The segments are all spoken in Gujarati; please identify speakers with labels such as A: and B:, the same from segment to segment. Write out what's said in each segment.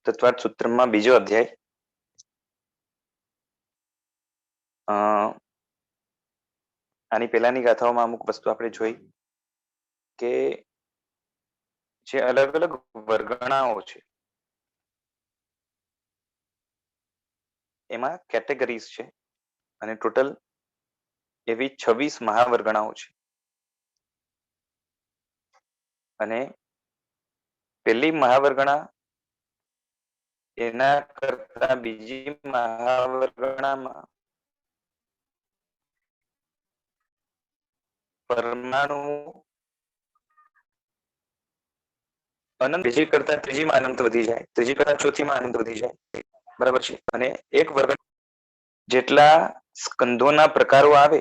A: તત્વાર્થ સૂત્રમાં બીજો અધ્યાય. આની પહેલાની ગાથાઓમાં અમુક વસ્તુ આપણે જોઈ કે જે અલગ અલગ વર્ગણાઓ છે એમાં કેટેગરીઝ છે અને ટોટલ એવી 26 મહાવર્ગણાઓ છે. અને પહેલી મહાવર્ગણા એના કરતા બીજી મહાવર્ગણામાં પરમાણુ અનંત, બીજી કરતા ત્રીજીમાં અનંત વધી જાય, ત્રીજી કરતા ચોથીમાં અનંત વધી જાય, બરાબર છે. અને એક વર્ગ જેટલા સ્કંધોના પ્રકારો આવે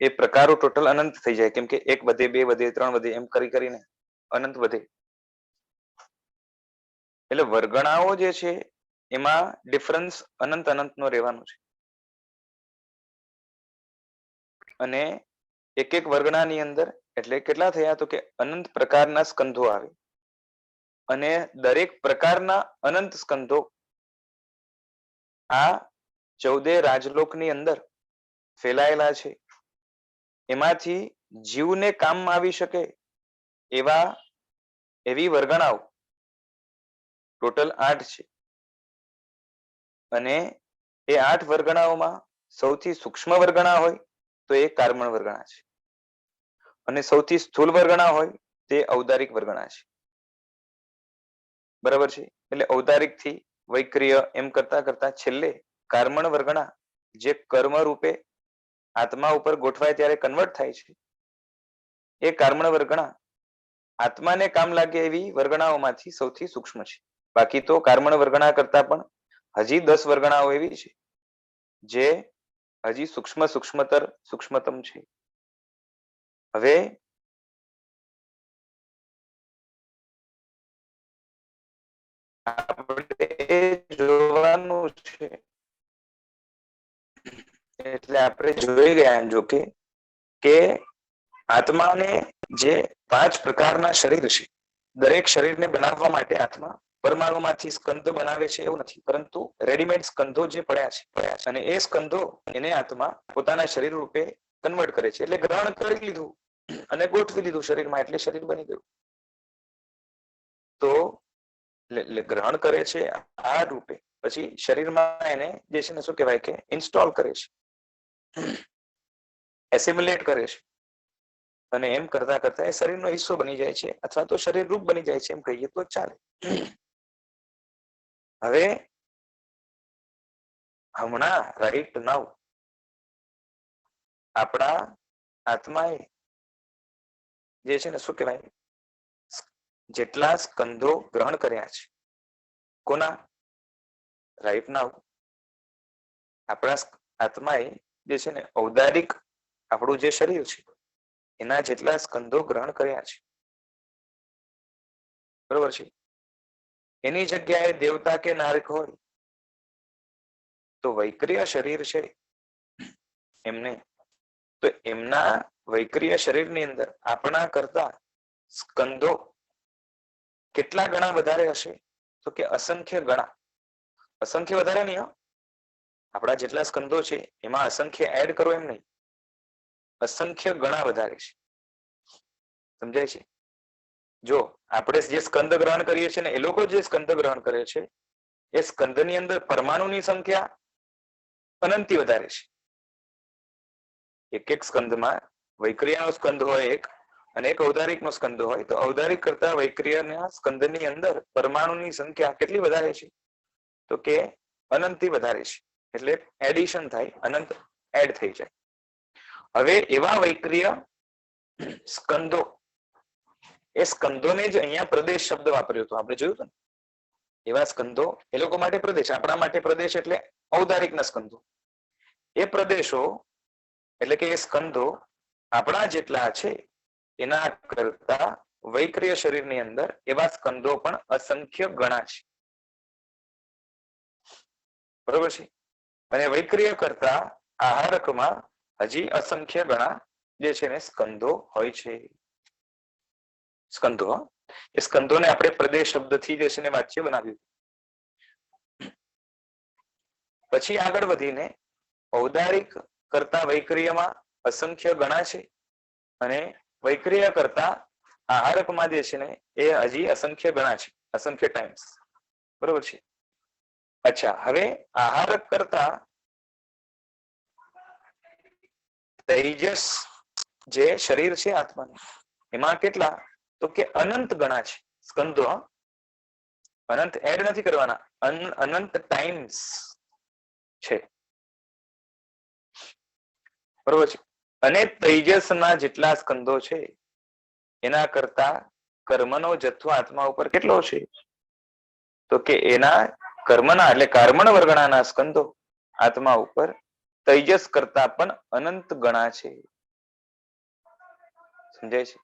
A: એ પ્રકારો ટોટલ અનંત થઈ જાય, કેમ કે 1 વધે 2 વધે 3 વધે એમ કરી કરીને અનંત વધે. એટલે વર્ગણાઓ જે છે એમાં ડિફરન્સ અનંત અનંતનો રહેવાનો છે. અને એક એક વર્ગણાની અંદર એટલે કેટલા થયા તો કે અનંત પ્રકારના સ્કંધો આવે અને દરેક પ્રકારના અનંત સ્કંધો આ 14 રાજલોકની અંદર ફેલાયેલા છે. એમાંથી જીવને કામમાં આવી શકે એવી વર્ગણાઓ ટોટલ 8 છે. અને એ 8 વર્ગણાઓમાં સૌથી સૂક્ષ્મ વર્ગણા હોય તો એ કાર્બન વર્ગણા છે અને સૌથી સ્થૂળ વર્ગણા હોય તે ઔદારિક વર્ગણા છે, બરાબર છે. એટલે ઔદારિક થી વૈક્રિય એમ કરતા કરતા છેલ્લે કાર્બન વર્ગણા જે કર્મ રૂપે આત્મા ઉપર ગોઠવાય ત્યારે કન્વર્ટ થાય છે, એ કાર્બન વર્ગણા આત્માને કામ લાગે એવી વર્ગણાઓમાંથી સૌથી સૂક્ષ્મ છે. બાકી તો કાર્બન વર્ગણા કરતા પણ હજી 10 વર્ગણાઓ એવી છે જે હજી સૂક્ષ્મતમ છે. હવે આપણે જોવાનું છે, એટલે આપણે જોઈ ગયા જો કે આત્માને જે 5 પ્રકારના શરીર છે, દરેક શરીરને બનાવવા માટે આત્મા પરમાણુમાંથી સ્કંદ બનાવે છે એવું નથી, પરંતુ રેડીમેડ સ્કંધો જે પડ્યા છે અને એ સ્કંધો એને આત્મા પોતાના શરીર રૂપે કન્વર્ટ કરે છે. એટલે ગ્રહણ કરી લીધું અને ગોઠવી લીધું શરીરમાં, એટલે શરીર બની ગયું. તો ગ્રહણ કરે છે આ રૂપે, પછી શરીરમાં એને જે છે ને શું કહેવાય કે ઇન્સ્ટોલ કરે છે, એસિમ્યુલેટ કરે છે. અને એમ કરતા કરતા એ શરીરનો હિસ્સો બની જાય છે, અથવા તો શરીર રૂપ બની જાય છે એમ કહીએ તો ચાલે. હવે હમણાં રાઈટ નાઉ આપણા આત્માએ જે છે ને શું કહેવાય જેટલા સ્કંધો ગ્રહણ કર્યા છે, કોના રાઈટ નાઉ આપણા આત્માએ જે છે ને ઔદારિક આપણું જે શરીર છે એના જેટલા સ્કંધો ગ્રહણ કર્યા છે, બરોબર છે. એની જગ્યાએ દેવતા કે નારક હોય તો વૈક્રિય શરીર છે એમને, તો એમના વૈક્રિય શરીરની અંદર આપણા કરતા સ્કંધો કેટલા ગણા વધારે હશે તો કે અસંખ્ય ગણા. અસંખ્ય વધારે નહીં, આપણા જેટલા સ્કંધો છે એમાં અસંખ્ય એડ કરો એમ નહીં, અસંખ્ય ગણા વધારે છે. સમજાય છે? જો આપણે જે સ્કંદ ગ્રહણ કરીએ છીએ ને એ લોકો જે સ્કંદ ગ્રહણ કરે છે એ સ્કંદની અંદર પરમાણુની સંખ્યા અનંતી વધારે છે. એક એક સ્કંદમાં વૈક્રિયનો સ્કંદ હોય એક અને એક ઔદારિકનો સ્કંદ હોય, તો ઔદારિક કરતા વૈક્રિયના સ્કંદની અંદર પરમાણુની સંખ્યા કેટલી વધારે છે તો કે અનંતી વધારે છે. એટલે એડિશન થાય, અનંત એડ થઈ જાય. હવે એવા વૈક્રિય સ્કંદો, એ સ્કંદોને જ અહીંયા પ્રદેશ શબ્દ વાપર્યો હતો, આપણે જોયું હતું ને. એવા સ્કંદો એ લોકો માટે પ્રદેશ, આપણા માટે પ્રદેશ એટલે ઔદારિકના સ્કંદો. એ પ્રદેશો એટલે કે એ સ્કંદો આપણા જેટલા છે એના કરતા વૈક્રિય શરીરની અંદર એવા સ્કંદો પણ અસંખ્ય ગણા છે, બરોબર છે. અને વૈક્રિય કરતા આહારકમાં હજી અસંખ્ય ગણા જે છે ને સ્કંદો હોય છે. સ્કંદો એ સ્કંદોને આપણે પ્રદેશ શબ્દથી જે છે ને વાચ્ય બનાવ્યું. પછી આગળ વધીને ઔદારિક કરતા વૈક્રિયમાં અસંખ્ય ગણા છે અને વૈક્રિય કરતા આહારકમાં જે છે ને એ હજી અસંખ્ય ગણા છે, અસંખ્ય ટાઈમ્સ. બરોબર છે. અચ્છા, હવે આહારક કરતા તેજસ જે શરીર છે આત્માનું, એમાં કેટલા? તો કે અનંત ગણા છે સ્કંદો. અનંત એડ નથી કરવાના, અનંત ટાઈમ્સ છે. બરોબર છે. અને તેજસના જેટલા સ્કંદો છે એના કરતા કર્મનો જથ્થો આત્મા ઉપર કેટલો છે? તો કે એના કર્મના એટલે કર્મણ વર્ગણાના સ્કંદો આત્મા ઉપર તેજસ કરતા પણ અનંત ગણા છે. સમજાય છે?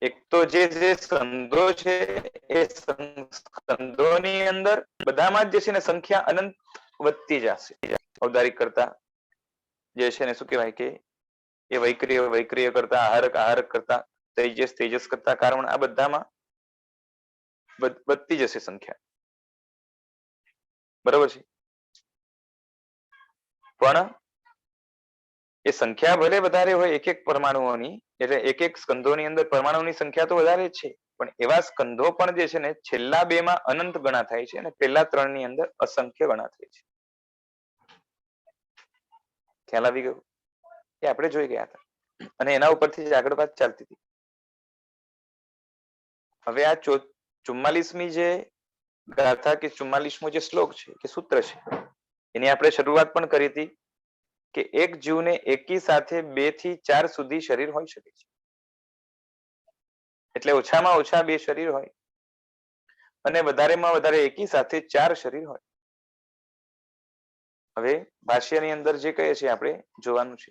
A: એક તો જે સ્કંદો છે એ સ્કંદોની અંદર બધામાં જ જે છે ને સંખ્યા અનંત વધતી જશે. ઔદારિક કરતા જે છે ને શું કહેવાય કે એ વૈક્રિય કરતા આહારક કરતા તેજસ કરતા કારણ આ બધામાં વધતી જશે સંખ્યા. બરોબર છે. પણ એ સંખ્યા ભલે વધારે હોય એક એક પરમાણુઓની, એટલે એક સ્કંદોની અંદર પરમાણુની સંખ્યા તો વધારે જ છે, પણ એવા સ્કંદો પણ જે છે ને છેલ્લા બે માં અનંત ગણા થાય છે અને પહેલા ત્રણ ની અંદર અસંખ્ય ગણા થાય છે. ખ્યાલ આવી ગયો? એ આપણે જોઈ ગયા હતા અને એના ઉપરથી આગળ વાત ચાલતી હતી. હવે આ 44મી જે ગાથા કે 44મો જે શ્લોક છે કે સૂત્ર છે એની આપણે શરૂઆત પણ કરી હતી કે એક જીવને એકી સાથે 2 થી 4 સુધી શરીર હોઈ શકે છે. એટલે ઓછામાં ઓછા 2 શરીર હોય અને વધારેમાં વધારે એકી સાથે 4 શરીર હોય. હવે ભાષ્યની અંદર જે કહે છે આપણે જોવાનું છે.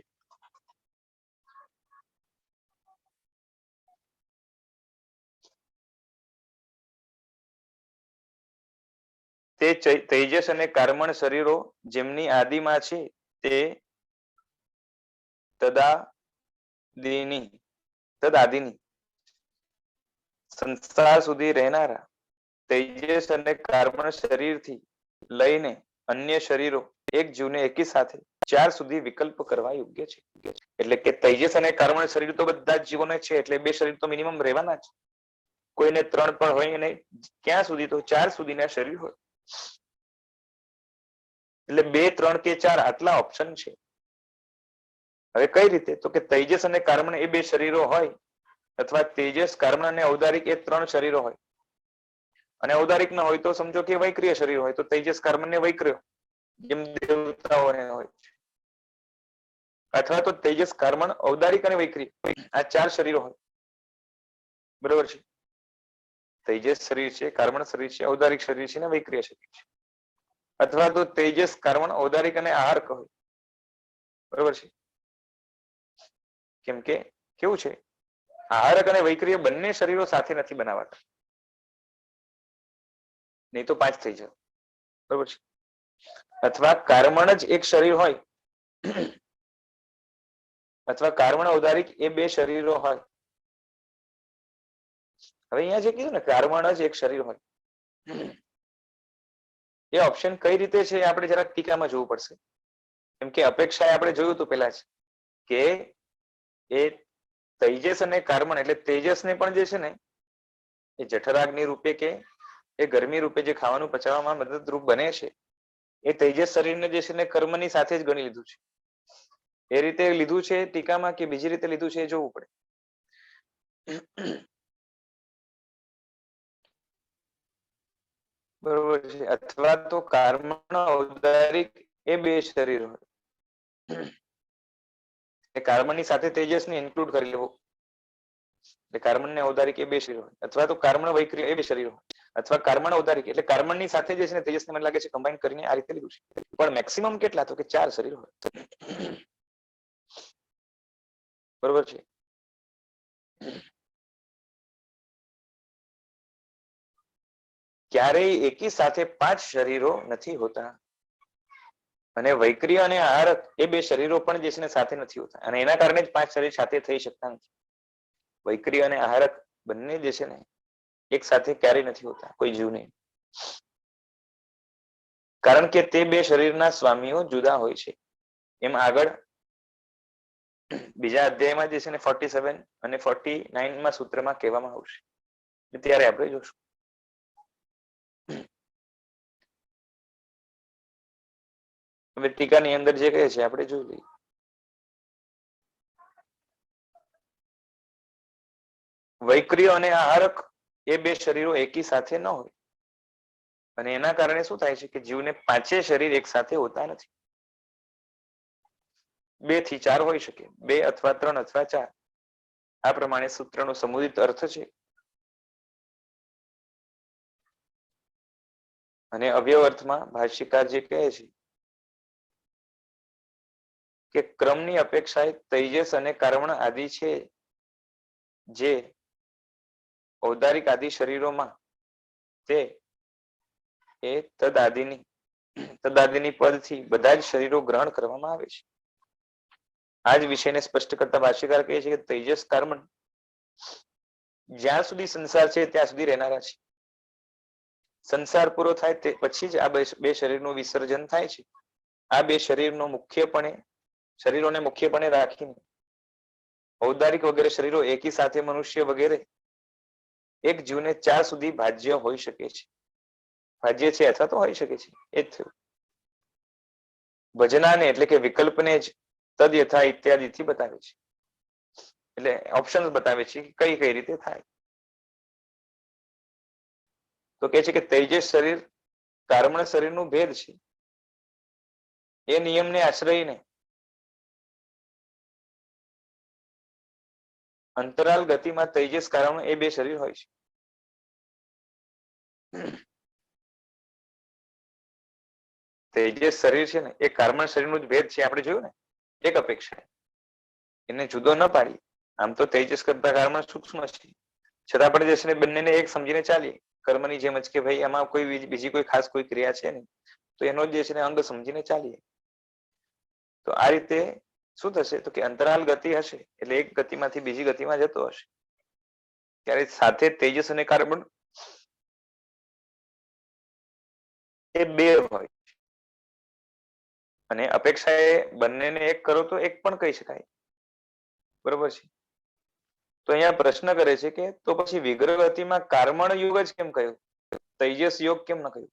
A: તે તેજસ અને કર્મણ શરીરો જેમની આદિમાં છે તે તદાદિની સંસાર સુધી રહેનારા તેજસ અને કર્મણ શરીરથી લઈને અન્ય શરીરો એક જીવને એકી સાથે 4 સુધી વિકલ્પ કરવા યોગ્ય છે. એટલે કે તેજસ અને કર્મણ શરીર તો બધા જ જીવોને છે, એટલે 2 શરીર તો મિનિમમ રહેવાના જ. કોઈને 3 પણ હોય નહીં, ક્યાં સુધી તો 4 સુધીના શરીર હોય. એટલે 2, 3 કે 4 આટલા ઓપ્શન છે. હવે કઈ રીતે? તો કે તેજસ અને કર્મણ એ 2 શરીરો હોય અથવા તેજસ કર્મણ અને ઔદારિક એ 3 શરીરો હોય અને ઔદારિક ના હોય તો સમજો કે વૈક્રિય શરીર હોય તો તેજસ કર્મણ ને વૈક્રિય જેમ દેવતાઓને હોય, અથવા તો તેજસ કર્મણ ઔદારિક અને વૈક્રિય આ 4 શરીરો હોય. બરોબર છે. તેજસ શરીર છે, કર્મણ શરીર છે, ઔદારિક શરીર છે અને વૈક્રિય શરીર છે. અથવા તો તેજસ કર્મણ ઔદારિક અને આહારક હોય. બરોબર છે. કેમ કે કેવું છે, આહારક અને વૈક્રિય બંને શરીરો સાથે નથી બનાવાતા, નહીં તો 5 થઈ જાય. બરોબર છે. અથવા કર્મણ જ એક શરીર હોય અથવા કર્મણ ઔદારિક એ 2 શરીરો હોય. હવે અહીંયા જે કીધું ને કર્મણ જ એક શરીર હોય, એ ઓપ્શન કઈ રીતે છે આપણે જરાક ટીકામાં જોવું પડશે. કેમ કે અપેક્ષા આપણે જોયું હતું પેલા જ કે એ તેજસ અને કર્મણ એટલે તેજસને પણ જે છે ને એ જઠરાગ્નિ રૂપે કે એ ગરમી રૂપે જે ખાવાનું પચાવવામાં મદદરૂપ બને છે, એ તેજસ શરીરને જે છે ને કર્મની સાથે જ ગણી લીધું છે. એ રીતે લીધું છે ટીકામાં કે બીજી રીતે લીધું છે એ જોવું પડે. બરોબર છે. અથવા તો કર્મણ ઔદારિક એ 2 શરીર હોય, એ કર્મણની સાથે તેજસને ઇન્ક્લુડ કરી લેવું. એટલે કર્મણ ને ઔદારિક એ 2 શરીર હોય, અથવા તો કર્મણ વૈક્રિય એ 2 શરીર હોય, અથવા કર્મણ ઔદારિક એટલે કર્મણની સાથે જે છે ને તેજસને મને લાગે છે કમ્બાઈન કરીને આ રીતે લીધું છે. પણ મેક્સિમમ કેટલા? તો કે 4 શરીર હોય. બરોબર છે. ક્યારેય એકી સાથે 5 શરીરો નથી હોતા. અને વૈક્રિય અને આહારક એ બે શરીરો પણ જે છે ને સાથે નથી હોતા, અને એના કારણે જ 5 શરીર સાથે થઈ શકતા નથી. વૈક્રિય અને આહારક બંને જે છે ને એક સાથે ક્યારેય નથી હોતા કોઈ જીવને, કારણ કે તે બે શરીરના સ્વામીઓ જુદા હોય છે. એમ આગળ બીજા અધ્યાયમાં જે છે ને 47 અને 49 સૂત્રમાં કહેવામાં આવશે, ત્યારે આપણે જોશું. હવે ટીકાની અંદર જે કહે છે આપણે જોઈ લઈએ. વૈક્રિય અને આહારક એ બે શરીરો એકી સાથે ન હોય, અને એના કારણે શું થાય છે કે જીવને 5 શરીર એક સાથે હોતા નથી. 2 થી 4 હોઈ શકે, 2 અથવા 3 અથવા 4, આ પ્રમાણે સૂત્રનો સમુદિત અર્થ છે. અને અવયવ અર્થમાં ભાષ્યકાર જે કહે છે કે ક્રમની અપેક્ષાએ તૈજસ અને કર્મણ આદિ છે જે ઔદારિક આદિ શરીરોમાં, તે એ તદાદિની પદથી બધા જ શરીરો ગ્રહણ કરવામાં આવે છે. આ જ વિષયને સ્પષ્ટ કરતા ભાષ્યકાર કહે છે કે તૈજસ કર્મણ જ્યાં સુધી સંસાર છે ત્યાં સુધી રહેનારા છે. સંસાર પૂરો થાય તે પછી જ આ બે શરીરનું વિસર્જન થાય છે. આ બે શરીરોને મુખ્યપણે રાખીને ઔદારિક વગેરે શરીરો એકી સાથે મનુષ્ય વગેરે એક જીવને 4 સુધી ભાજ્ય હોઈ શકે છે. ભાજ્ય છે અથવા તો હોઈ શકે છે, એ જ થયું. ભજનાને એટલે કે વિકલ્પને જ તદ યથા ઇત્યાદિથી બતાવે છે, એટલે ઓપ્શન બતાવે છે કે કઈ કઈ રીતે થાય. તો કે છે કે તૈજસ શરીર કર્મણ શરીરનું ભેદ છે. એ નિયમને આશ્રયને અંતરાલ ગતિમાં તૈજસ કર્મણ એ બે શરીર હોય છે. તેજસ શરીર છે ને એ કર્મણ શરીરનું જ ભેદ છે, આપણે જોયું ને એક અપેક્ષા, એને જુદો ન પાડી. આમ તો તેજસ કરતા કર્મણ સૂક્ષ્મ છે, છતાં આપણે જે છે ને બંનેને એક સમજીને ચાલીએ. કર્મની જેમ જ કે ભાઈ એમાં કોઈ બીજી કોઈ ખાસ કોઈ ક્રિયા છે નહીં, તો એનો જે છે ને અંગ સમજીને ચાલીએ. તો આ રીતે શું થશે તો કે અંતરાલ ગતિ હશે એટલે એક ગતિમાંથી બીજી ગતિમાં જતો હશે, ત્યારે સાથે તેજસ અને કર્મણ એ બે હોય, અને અપેક્ષા એ બંનેને એક કરો તો એક પણ કહી શકાય, બરોબર છે. તો અહીંયા પ્રશ્ન કરે છે કે તો પછી વિગ્રહ ગતિમાં કર્મણ યુગ જ કેમ કહ્યું, તૈજસ યોગ કેમ ન કહ્યું?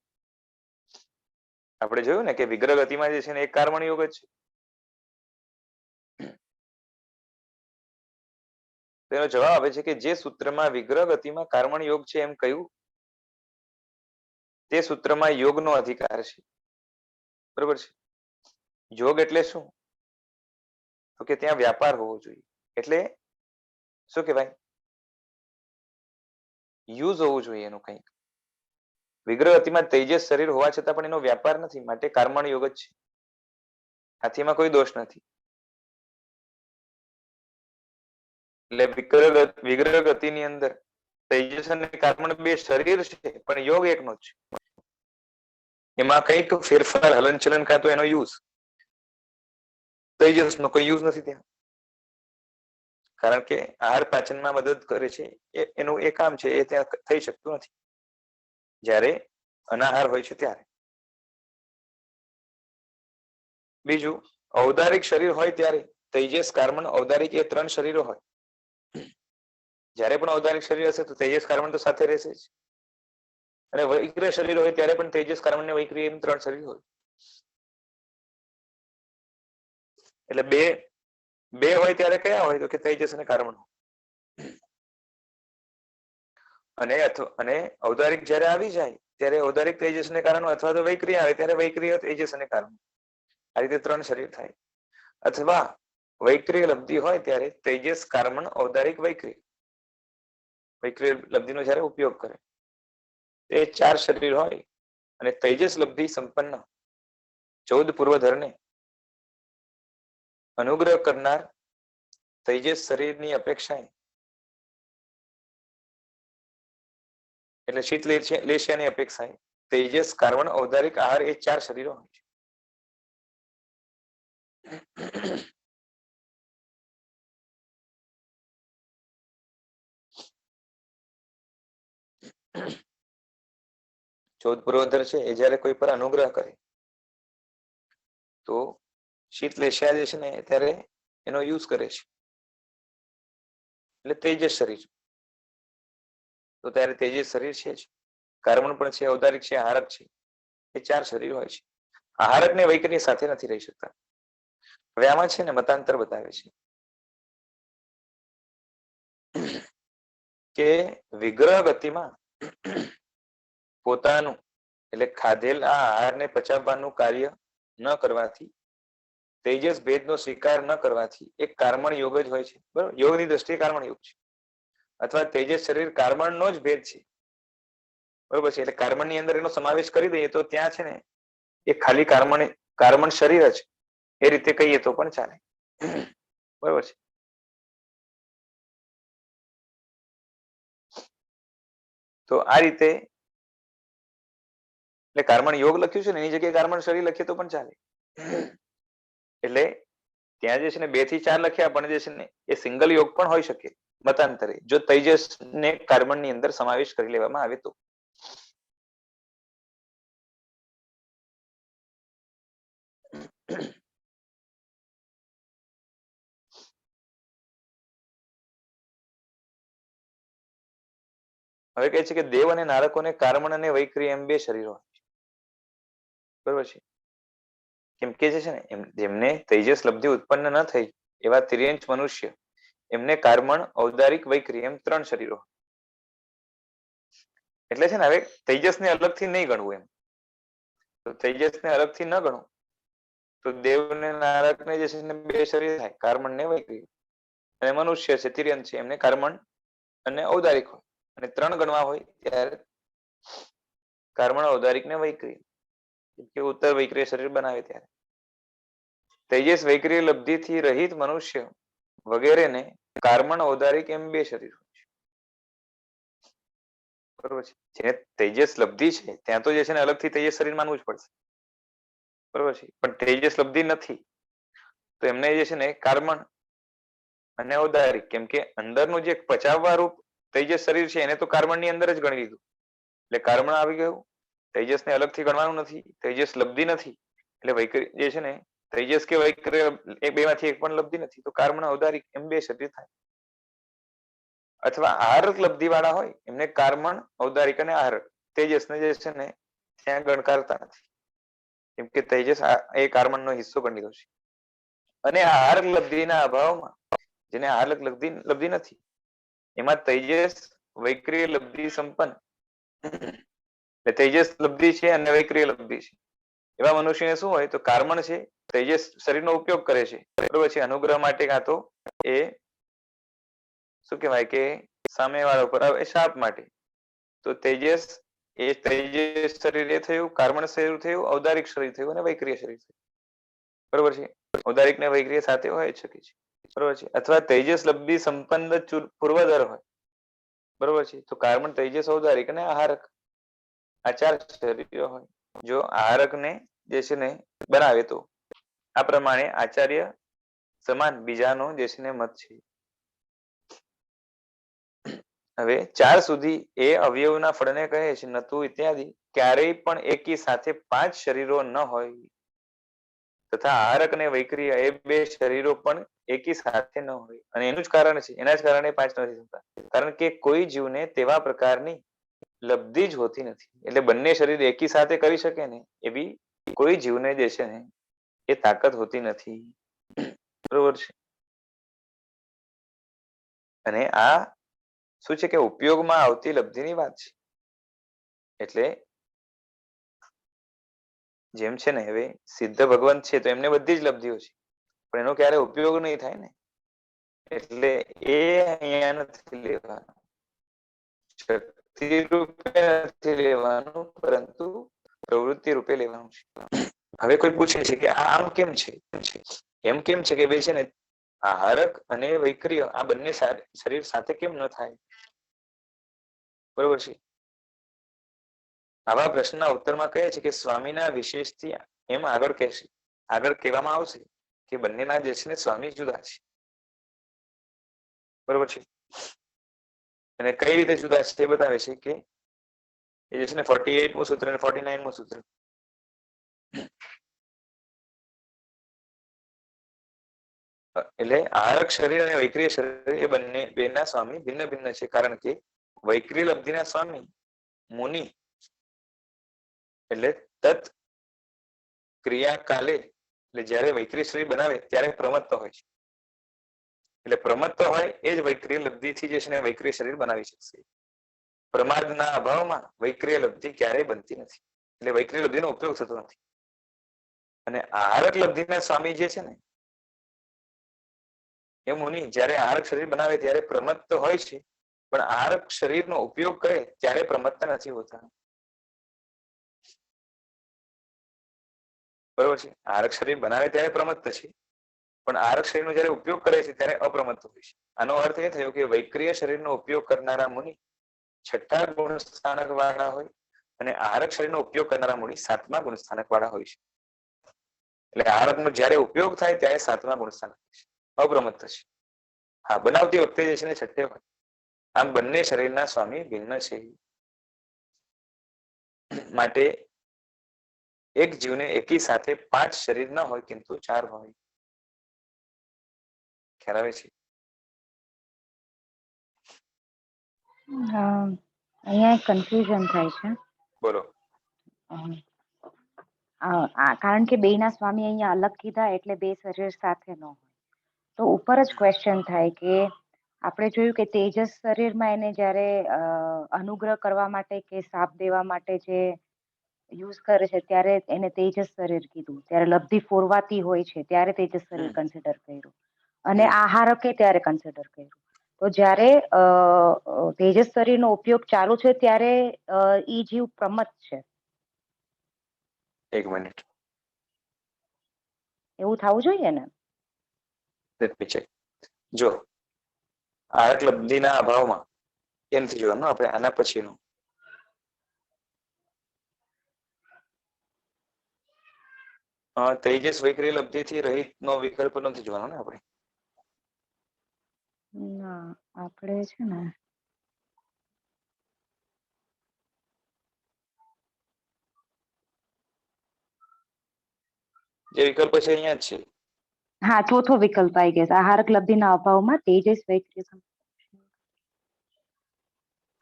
A: આપણે જોયું ને કે વિગ્રહ ગતિમાં જે છે ને એક કર્મણ યોગ જ છે. તેનો જવાબ આવે છે કે જે સૂત્રમાં વિગ્રહ ગતિમાં કર્મણ યોગ છે એમ કહ્યું, તે સૂત્રમાં યોગનો અધિકાર છે, બરોબર છે. યોગ એટલે શું? તો કે ત્યાં વ્યાપાર હોવો જોઈએ, એટલે શું કહેવાય, યુઝ હોવું જોઈએ એનું કંઈક. વિગ્રહ ગતિમાં તેજસ શરીર હોવા છતાં પણ એનો વ્યાપાર નથી, માટે કર્મણ યોગ જ છે. હાથીમાં કોઈ દોષ નથી. એટલે વિગ્રહ ગતિની અંદર તેજસ અને કર્મણ બે શરીર છે, પણ યોગ એકનો જ છે. એમાં કંઈક ફેરફાર, હલનચલન કાં તો એનો યુઝ, તેજસનો કોઈ યુઝ નથી ત્યાં, કારણ કે આહાર પાચનમાં મદદ કરે છે, એનું એ કામ છે, એ ત્યાં થઈ શકતું નથી જ્યારે અનાહાર હોય છે ત્યારે. બીજું, ઔદારિક શરીર હોય ત્યારે તેજસ કર્મણ ઔદારિક એ 3 શરીરો હોય. જ્યારે પણ ઔદારિક શરીર હશે તો તેજસ કર્મણ તો સાથે રહેશે જ, અને વૈક્રિય શરીર હોય ત્યારે પણ તેજસ કર્મણ ને વૈક્રિય એમ 3 શરીર હોય. એટલે બે હોય ત્યારે કયા હોય તો કે તેજસ અને કર્મણ. અને ઔદારિક જ્યારે આવી જાય ત્યારે ઔદારિક તેજસ ને કારણે, અથવા તો વૈક્રિય આવે ત્યારે વૈક્રિય તેજસ અને કર્મણ, આ રીતે 3 શરીર થાય. અથવા વૈક્રિય લબ્ધિ હોય ત્યારે તેજસ કર્મણ ઔદારિક વૈક્રિય, વૈક્રિય લબ્ધિનો જ્યારે ઉપયોગ કરે એ 4 શરીર હોય, અને તેજસ લબ્ધિ સંપન્ન 14 પૂર્વધરને અનુગ્રહ કરનાર તેજસ શરીરની અપેક્ષાએ, એટલે શીત લેશિયાની અપેક્ષાએ તેજસ કર્મણ ઔદારિક આહાર એ 4 શરીરો હોય છે. ચૌદ પૂર્વધર છે એ જયારે કોઈ પર અનુગ્રહ કરે તો શીત લેશિયા જે છે ને ત્યારે એનો યુઝ કરે છે, એટલે તેજસ શરીર. તો ત્યારે તેજસ શરીર છે જ, કર્મણ પણ છે, ઔદારિક છે, આહારક છે, એ ચાર શરીર હોય છે. આહારક ને વૈકલ્ય સાથે નથી રહી શકતા. હવે આમાં છે ને મતાંતર બતાવે છે કે વિગ્રહ ગતિમાં પોતાનું એટલે ખાધેલ આ આહારને પચાવવાનું કાર્ય ન કરવાથી, તેજસ ભેદનો સ્વીકાર ન કરવાથી એક કર્મણ યોગ જ હોય છે. બરોબર, યોગની દ્રષ્ટિએ કર્મણ યોગ છે, અથવા તેજસ શરીર કર્મણનો જ ભેદ છે. બરોબર છે, એટલે કર્મણની અંદર એનો સમાવેશ કરી દઈએ તો ત્યાં છે ને એ ખાલી કર્મણ શરીર જ એ રીતે કહીએ તો પણ ચાલે. બરોબર છે. તો આ રીતે એટલે કર્મણ યોગ લખ્યું છે ને એની જગ્યાએ કર્મણ શરીર લખીએ તો પણ ચાલે. એટલે ત્યાં જે છે ને 2 થી 4 લખ્યા પણ જે છે ને એ સિંગલ યોગ પણ હોઈ શકે મતાંતરે, જો તેજસ ને કર્મણ ની અંદર સમાવેશ કરી લેવામાં આવે તો. હવે કહે છે કે દેવ અને નારકોને કર્મણ અને વૈક્રિય એમ 2 શરીરો હોય છે. બરોબર છે, કેમ કે જે છે ને જેમને તેજસ લબ્ધિ ઉત્પન્ન ન થઈ એવા તિર્યંચ મનુષ્ય, એમને કર્મણ, ઔદારિક, વૈક્રિય એમ 3 શરીરો. એટલે છે ને હવે તેજસને અલગથી નહીં ગણવું એમ. તો તેજસને અલગથી ન ગણો તો દેવ ને નારક ને જે છે ને 2 શરીર થાય, કર્મણ ને વૈક્રિય. અને મનુષ્ય છે, તિર્યંચ છે, એમને કર્મણ અને ઔદારિક હોય. અને 3 ગણવા હોય ત્યારે કર્મણ, ઔદારિક ને વૈક્રિય, કે ઉત્તર વૈક્રિય શરીર બનાવે ત્યારે. તેજસ વૈક્રિય લબ્ધિ થી રહિત મનુષ્ય વગેરેને કર્મણ, ઔદારિક એમ 2 શરીર હોય છે. બરોબર છે, જેને તેજસ લબ્ધિ છે ત્યાં તો જે છે ને અલગથી તેજસ શરીર માનવું જ પડશે. બરોબર છે, પણ તેજસ લબ્ધિ નથી તો એમને જે છે ને કર્મણ અને ઔદારિક, કેમ કે અંદરનું જે પચાવવા રૂપ તેજસ શરીર છે એને તો કર્મણ ની અંદર જ ગણી લીધું, એટલે કર્મણ આવી ગયું. તેજસ ને અલગથી ગણવાનું નથી, તેજસ લબ્ધિ નથી, એટલે વૈક્રિય જે છે ને તેજસ કે વૈક્રિય એ 2 માંથી એક પણ લબ્ધિ નથી, તો કર્મણ, ઔદારિક એમ 2 શરીર થાય. અથવા આહારક લબ્ધિ વાળા હોય એમને કર્મણ, ઔદારિક અને આહારક, તેજસ ને જે છે ને ત્યાં ગણકારતા નથી, કેમ કે તેજસ એ કર્મણ નો હિસ્સો ગણી લીધો છે. અને આહારક લબ્ધિના અભાવમાં, જેને આહારક લબ્ધિ નથી એમાં તેજસ વૈક્રિય લબ્ધિ સંપન્ન, તેજસ લબ્ધિ છે અને વૈક્રિય લબ્ધિ છે એવા મનુષ્યને શું હોય તો કર્મણ છે, તેજસ શરીરનો ઉપયોગ કરે છે, બરોબર છે, અનુગ્રહ માટે કાં તો એ શું કહેવાય કે સામેવાળા ઉપર આવે શાપ માટે. તો તેજસ એ તેજસ શરીર એ થયું, કર્મણ શરીર થયું, ઔદારિક શરીર થયું અને વૈક્રિય શરીર થયું. બરોબર છે, ઔદારિક ને વૈક્રિય સાથે હોય જ શકે છે. બરોબર છે, અથવા તેજસ લબ્ધિ સંપન્ન પૂર્વધર હોય. બરોબર છે, તો કર્મણ, તેજસ, ઔદારિક અને આહારક આ 4 શરીરો હોય. જો આહારક ને જે છે ને બનાવે તો આ પ્રમાણે આચાર્ય સમાન બીજાનો જે છે ને મત છે. હવે 4 સુધી એ અવયવના ફળને કહે છે નતુ ઇત્યાદિ, ક્યારેય પણ એકી સાથે 5 શરીરો ન હોય, તથા આહારક અને વૈક્રિય એ 2 શરીરો પણ એકી સાથે ન હોય. અને એનું જ કારણ છે, એના જ કારણે 5 નથી થતા, કારણ કે કોઈ જીવને તેવા પ્રકારની લબ્ધિ જ હોતી નથી, એટલે બંને શરીર એકી સાથે કરી શકે ને એવી કોઈ જીવને જે છે ને એ તાકાત હોતી નથી. બરોબર છે, અને આ શું છે કે ઉપયોગમાં આવતી લબ્ધિની વાત છે. એટલે જેમ છે ને હવે સિદ્ધ ભગવંત છે તો એમને બધી જ લબ્ધિઓ છે, પણ એનો ક્યારે ઉપયોગ નહીં થાય ને, એટલે એ અહીંયા નથી લેવાનું, શક્તિ રૂપે નથી લેવાનું, પરંતુ પ્રવૃત્તિ રૂપે લેવાનું છે. હવે કોઈ પૂછે છે કે આમ કેમ છે, એમ કેમ છે કે ભાઈ છે ને આહારક અને વૈક્રિય આ બંને શરીર સાથે કેમ ન થાય. બરોબર છે, આવા પ્રશ્નના ઉત્તરમાં કહે છે કે સ્વામીના વિશેષથી એમ આગળ કહેશે, આગળ કહેવામાં આવશે કે બંનેના જે છે ને સ્વામી જુદા છે, બરોબર છે. અને કઈ રીતે જુદા છે એ બતાવે છે કે એ જે છે ને 48મું સૂત્ર અને 49મું સૂત્ર. એટલે આહારક શરીર અને વૈક્રિય શરીર એ બંને બેના સ્વામી ભિન્ન ભિન્ન છે, કારણ કે વૈક્રિય લબ્ધિના સ્વામી મુનિ એટલે તત ક્રિયાકાલે, એટલે જયારે વૈક્રિય શરીર બનાવે ત્યારે પ્રમત્ત હોય છે. એટલે પ્રમત્ત હોય એ જ વૈક્રિય લબ્ધિથી જે છે ને વૈક્રિય શરીર બનાવી શકશે. પ્રમાદના અભાવમાં વૈક્રિય લબ્ધિ ક્યારેય બનતી નથી, એટલે વૈક્રિય લબ્ધિનો ઉપયોગ થતો નથી. અને આહારક લબ્ધિના સ્વામી જે છે ને એ મુનિ જયારે આહારક શરીર બનાવે ત્યારે પ્રમત્ત હોય છે, પણ આહારક શરીરનો ઉપયોગ કરે ત્યારે પ્રમત્ત નથી હોતા, બરોબર છે. આહારક શરીર બનાવે ત્યારે પ્રમત્ત છે, પણ આહારક શરીરનો જયારે ઉપયોગ કરે છે ત્યારે અપ્રમત્ત હોય છે. આનો અર્થ એ થયો કે વૈક્રિય શરીરનો ઉપયોગ કરનારા મુનિ 6ઠ્ઠા ગુણ સ્થાનક વાળા હોય અને આહારક શરીરનો ઉપયોગ કરનારા મુનિ 7મા ગુણ સ્થાનક વાળા હોય છે. એટલે આહારકનો જયારે ઉપયોગ થાય ત્યારે 7મા ગુણ સ્થાનક અપ્રમત્ત છે. હા, બનાવતી વખતે જે છે ને 6ઠ્ઠે હોય. આમ બંને શરીરના સ્વામી ભિન્ન છે. માટે એક જીવને એકી સાથે 5 શરીર ન હોય કિંતુ 4 હોય. ખ્યાલ આવે છે?
B: અહીંયા કન્ફ્યુઝન થાય છે.
A: બોલો.
B: કારણ કે બેયના સ્વામી અહીંયા અલગ કીધા એટલે બે શરીર સાથે ન હોય. તો ઉપર જ ક્વેશ્ચન થાય કે આપણે જોયું કે તેજસ શરીરમાં એને જ્યારે અનુગ્રહ કરવા માટે કે શાપ દેવા માટે જે યુઝ કરે છે ત્યારે એને તેજસ શરીર કીધું, ત્યારે લબ્ધિ ફોરવાતી હોય છે ત્યારે તેજસ શરીર કન્સિડર કર્યું, અને આહારકે ત્યારે કન્સિડર કર્યું. તો જ્યારે તેજસ શરીરનો ઉપયોગ ચાલુ છે ત્યારે ઈ જીવ પ્રમત્ત છે.
A: એક મિનિટ,
B: એવું થવું જોઈએ ને?
A: જો આહારક લબ્ધિના અભાવમાં એમ નથી જોવાનું આપણે, આના પછીનું તેજસ વૈક્રિય લબ્ધિથી રહિતનો વિકલ્પ નથી જોવાનો ને આપણે.
B: ના, આપણે છે ને
A: જે વિકલ્પ છે અહીંયા જ છે.
B: હા, ચોથો વિકલ્પ આવી ગયો. આહારક લબ્ધિના અભાવમાં તેજસ વૈક્રિય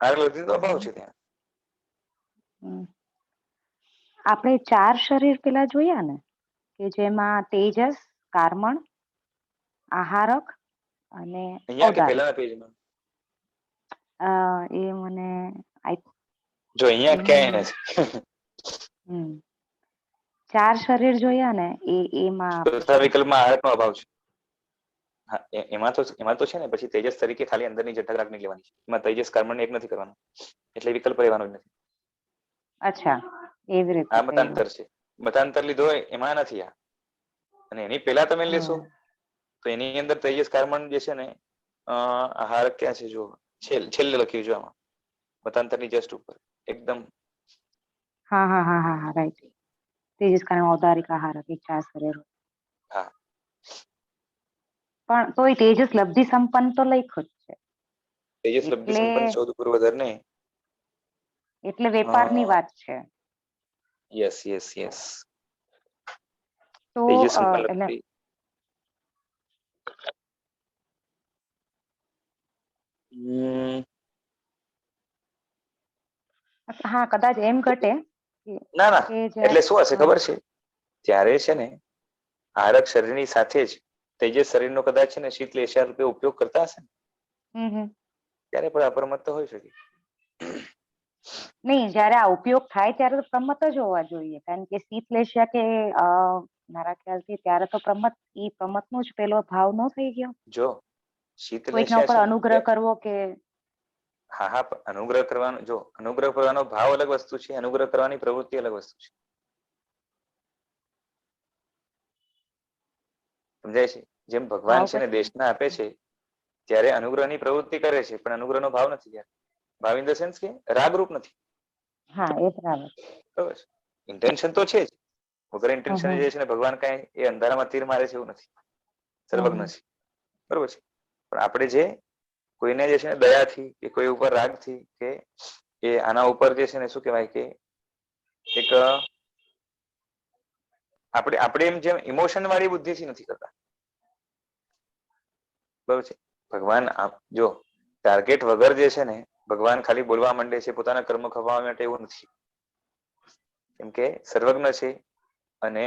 A: આહારક લબ્ધિનો અભાવ છે ત્યાં.
B: આપણે 4 શરીર પેલા જોયા ને કે જેમાં તેજસ, કાર્મણ, આહારક અને
A: અહીંયા કે
B: ઔદારિક.
A: પહેલાના પેજમાં?
B: એ મને
A: જો અહીંયા ક્યાંય નથી.
B: 4 શરીર જોયા ને એમાં
A: ચોથા વિકલ્પમાં આહારકનો અભાવ છે. હા, એમાં તો છે ને પછી તેજસ તરીકે ખાલી અંદરની જઠર રાખની લેવાની છે. એમાં તેજસ કર્મણ એક નથી કરવાનું, એટલે વિકલ્પ રહેવાનો જ નથી.
B: અચ્છા, એવી રીતે
A: આ મતાંતર છે. મતાંતર લીધો હોય એમાં નથી આ. અને એની પહેલા તમે લેશો તો એની અંદર તેજસ કર્મણ જે છે ને આહાર ક્યાં છે? જો છેલ્લે લખ્યું છે આમાં, મતાંતરની જસ્ટ ઉપર એકદમ.
B: હા, રાઈટ. તેજસ કર્મણ ઔદારિક આહારક એ 4 શરીર.
A: હા,
B: પણ તોય તેજસ લબ્ધિ સંપન્ન તો લખ્યું જ છે.
A: તેજસ લબ્ધિ
B: એટલે
A: સંપન્ન 14 પૂર્વધર ને
B: એટલે વેપારની વાત છે.
A: યસ.
B: તો
A: તેજસ સંપન્ન
B: એટલે
A: લબ્ધિ.
B: હા, કદાચ એમ ઘટે
A: ના,
B: કે
A: એટલે શું હશે ખબર છે? ત્યારે છે ને આહારક શરીરની સાથે જ તેજસ શરીરનો કદાચ છે ને શીતલ એશિયા રૂપે ઉપયોગ કરતા હશે ને, ત્યારે પણ અપ્રમત્ત હોઈ શકે.
B: નહીં, જયારે આ ઉપયોગ થાય ત્યારે તો પ્રમત્ત જ હોવા જોઈએ, કારણ કે શીતલેશિયા કે મારા ખ્યાલથી ત્યારે તો પ્રમત્તનો જ પેલો ભાવ ન થઈ ગયો.
A: જો શીતલ
B: કોઈકના
A: એશિયા
B: ઉપર
A: છે
B: અનુગ્રહ
A: ને,
B: કરવો કે
A: હા, અનુગ્રહ કરવાનો, જો અનુગ્રહ કરવાનો ભાવ અલગ વસ્તુ છે, અનુગ્રહ કરવાની પ્રવૃત્તિ અલગ વસ્તુ છે. સમજાય છે? જેમ ભગવાન
B: ભાવ
A: છે ને
B: પછી
A: દેશના આપે છે ત્યારે અનુગ્રહની પ્રવૃત્તિ કરે છે, પણ અનુગ્રહનો ભાવ નથી. ત્યારે ભાવ ઇન ધ સેન્સ કે રાગરૂપ નથી.
B: હા, એ બરાબર.
A: બરાબર, ઇન્ટેન્શન તો છે જ, વગર ઇન્ટેન્શન જે છે ને ભગવાન કઈ એ અંધારામાં તીર મારે છે એવું નથી, સર્વજ્ઞ છે, બરોબર છે. પણ આપણે જે કોઈને જે છે ને દયાથી કે કોઈ ઉપર રાગથી કે એ આના ઉપર જે છે ને શું કહેવાય કે એક આપણે એમ જેમ ઇમોશન વાળી બુદ્ધિથી નથી કરતા, બરોબર છે. ભગવાન જો ટાર્ગેટ વગર જે છે ને ભગવાન ખાલી બોલવા માંડે છે પોતાના કર્મ ખપાવવા માટે, એવું નથી. કેમ કે સર્વજ્ઞ છે અને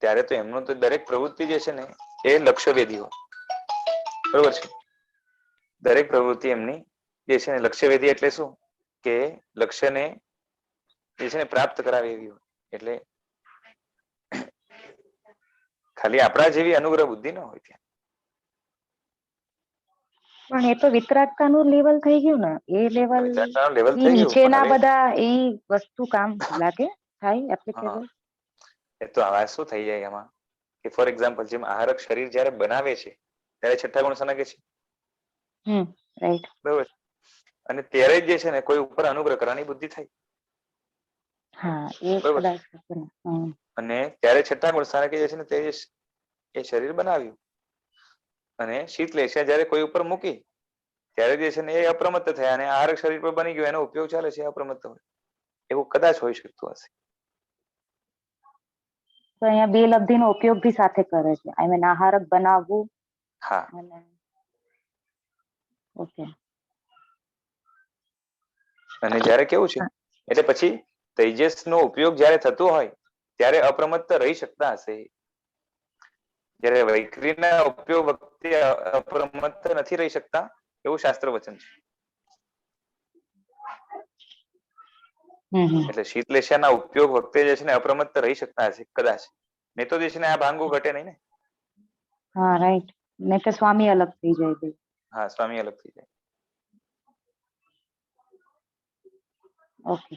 A: ત્યારે તો એમનું તો દરેક પ્રવૃત્તિ જે છે ને એ લક્ષ્યવેધી હોય, બરોબર છે. દરેક પ્રવૃત્તિ એમની જે છે ને લક્ષ્યવેધી એટલે શું કે લક્ષ્યને જે છે ને પ્રાપ્ત કરાવે એવી હોય. એટલે ખાલી આપણા જેવી અનુગ્રહ બુદ્ધિ ન હોય ત્યાં.
B: પણ એ તો વિતરાગતાનું લેવલ થઈ ગયું ને, એ લેવલ
A: લેવલ થઈ ગયું.
B: નીચેના બધા એ વસ્તુ કામ લાગે થાય એપ્લિકેબલ.
A: એ તો આવા શું થઈ જાય એમાં કે ફોર એક્ઝામ્પલ જેમ આહારક શરીર જ્યારે બનાવે છે ત્યારે છઠ્ઠા ગુણ સનાગે છે,
B: રાઈટ,
A: બરોબર. અને ત્યારે જ જે છે ને કોઈ ઉપર અનુગ્રહ કરવાની બુદ્ધિ થાય.
B: હા એ
A: બરોબર.
B: કદાચ.
A: અને ત્યારે છઠ્ઠા ગુણ સ્થાનકે જે છે ને તે એ શરીર બનાવ્યું અને શીત લે છે જયારે કોઈ ઉપર મૂકી ત્યારે જે છે ને એ અપ્રમત્ત થયા અને આહારક શરીર પર બની ગયો, એનો ઉપયોગ ચાલે છે અપ્રમત્ત હોય, એવું કદાચ હોઈ શકતું હશે.
B: તો અહીંયા બે લબ્ધિનો ઉપયોગ બી સાથે કરે છે, આઈ મીન આહારક બનાવવું.
A: હા.
B: ઓકે.
A: અને જયારે કેવું છે એટલે પછી તેજસ નો ઉપયોગ જયારે થતો હોય ત્યારે અપ્રમત્ત રહી શકતા હશે, જયારે વૈખરીના ઉપયોગ વખતે અપ્રમત્ત નથી રહી શકતા એવું શાસ્ત્ર વચન છે. એટલે શીતલેશિયાના ઉપયોગ વખતે જે છે ને અપ્રમત્ત રહી શકતા હશે કદાચ, નહીં તો જે છે ને આ ભાંગો ઘટે નહીં ને.
B: હા રાઈટ, નહીં તો સ્વામી અલગ થઈ જાય.
A: હા, સ્વામી અલગ થઈ જાય.
B: ઓકે.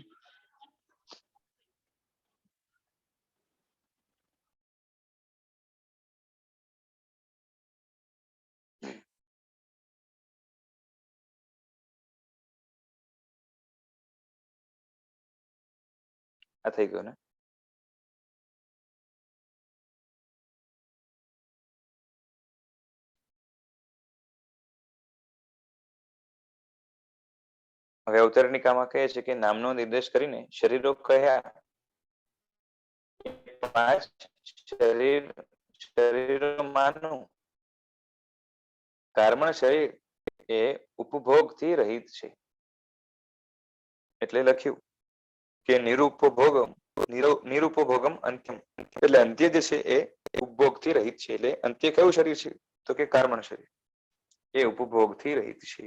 A: આ થઈ ગયું ને. હવે અવતરણિકામાં કહે છે કે નામનો નિર્દેશ કરીને શરીરો કહ્યા, શરીરોમાંનું કર્મણ શરીર એ ઉપભોગથી રહિત છે. એટલે લખ્યું કે નિરુપભોગમ અંત્યમ, એટલે અંત્ય જે છે એ ઉપભોગથી રહિત છે. એટલે અંત્ય કયું શરીર છે તો કે કર્મણ શરીર, એ ઉપભોગથી રહિત છે.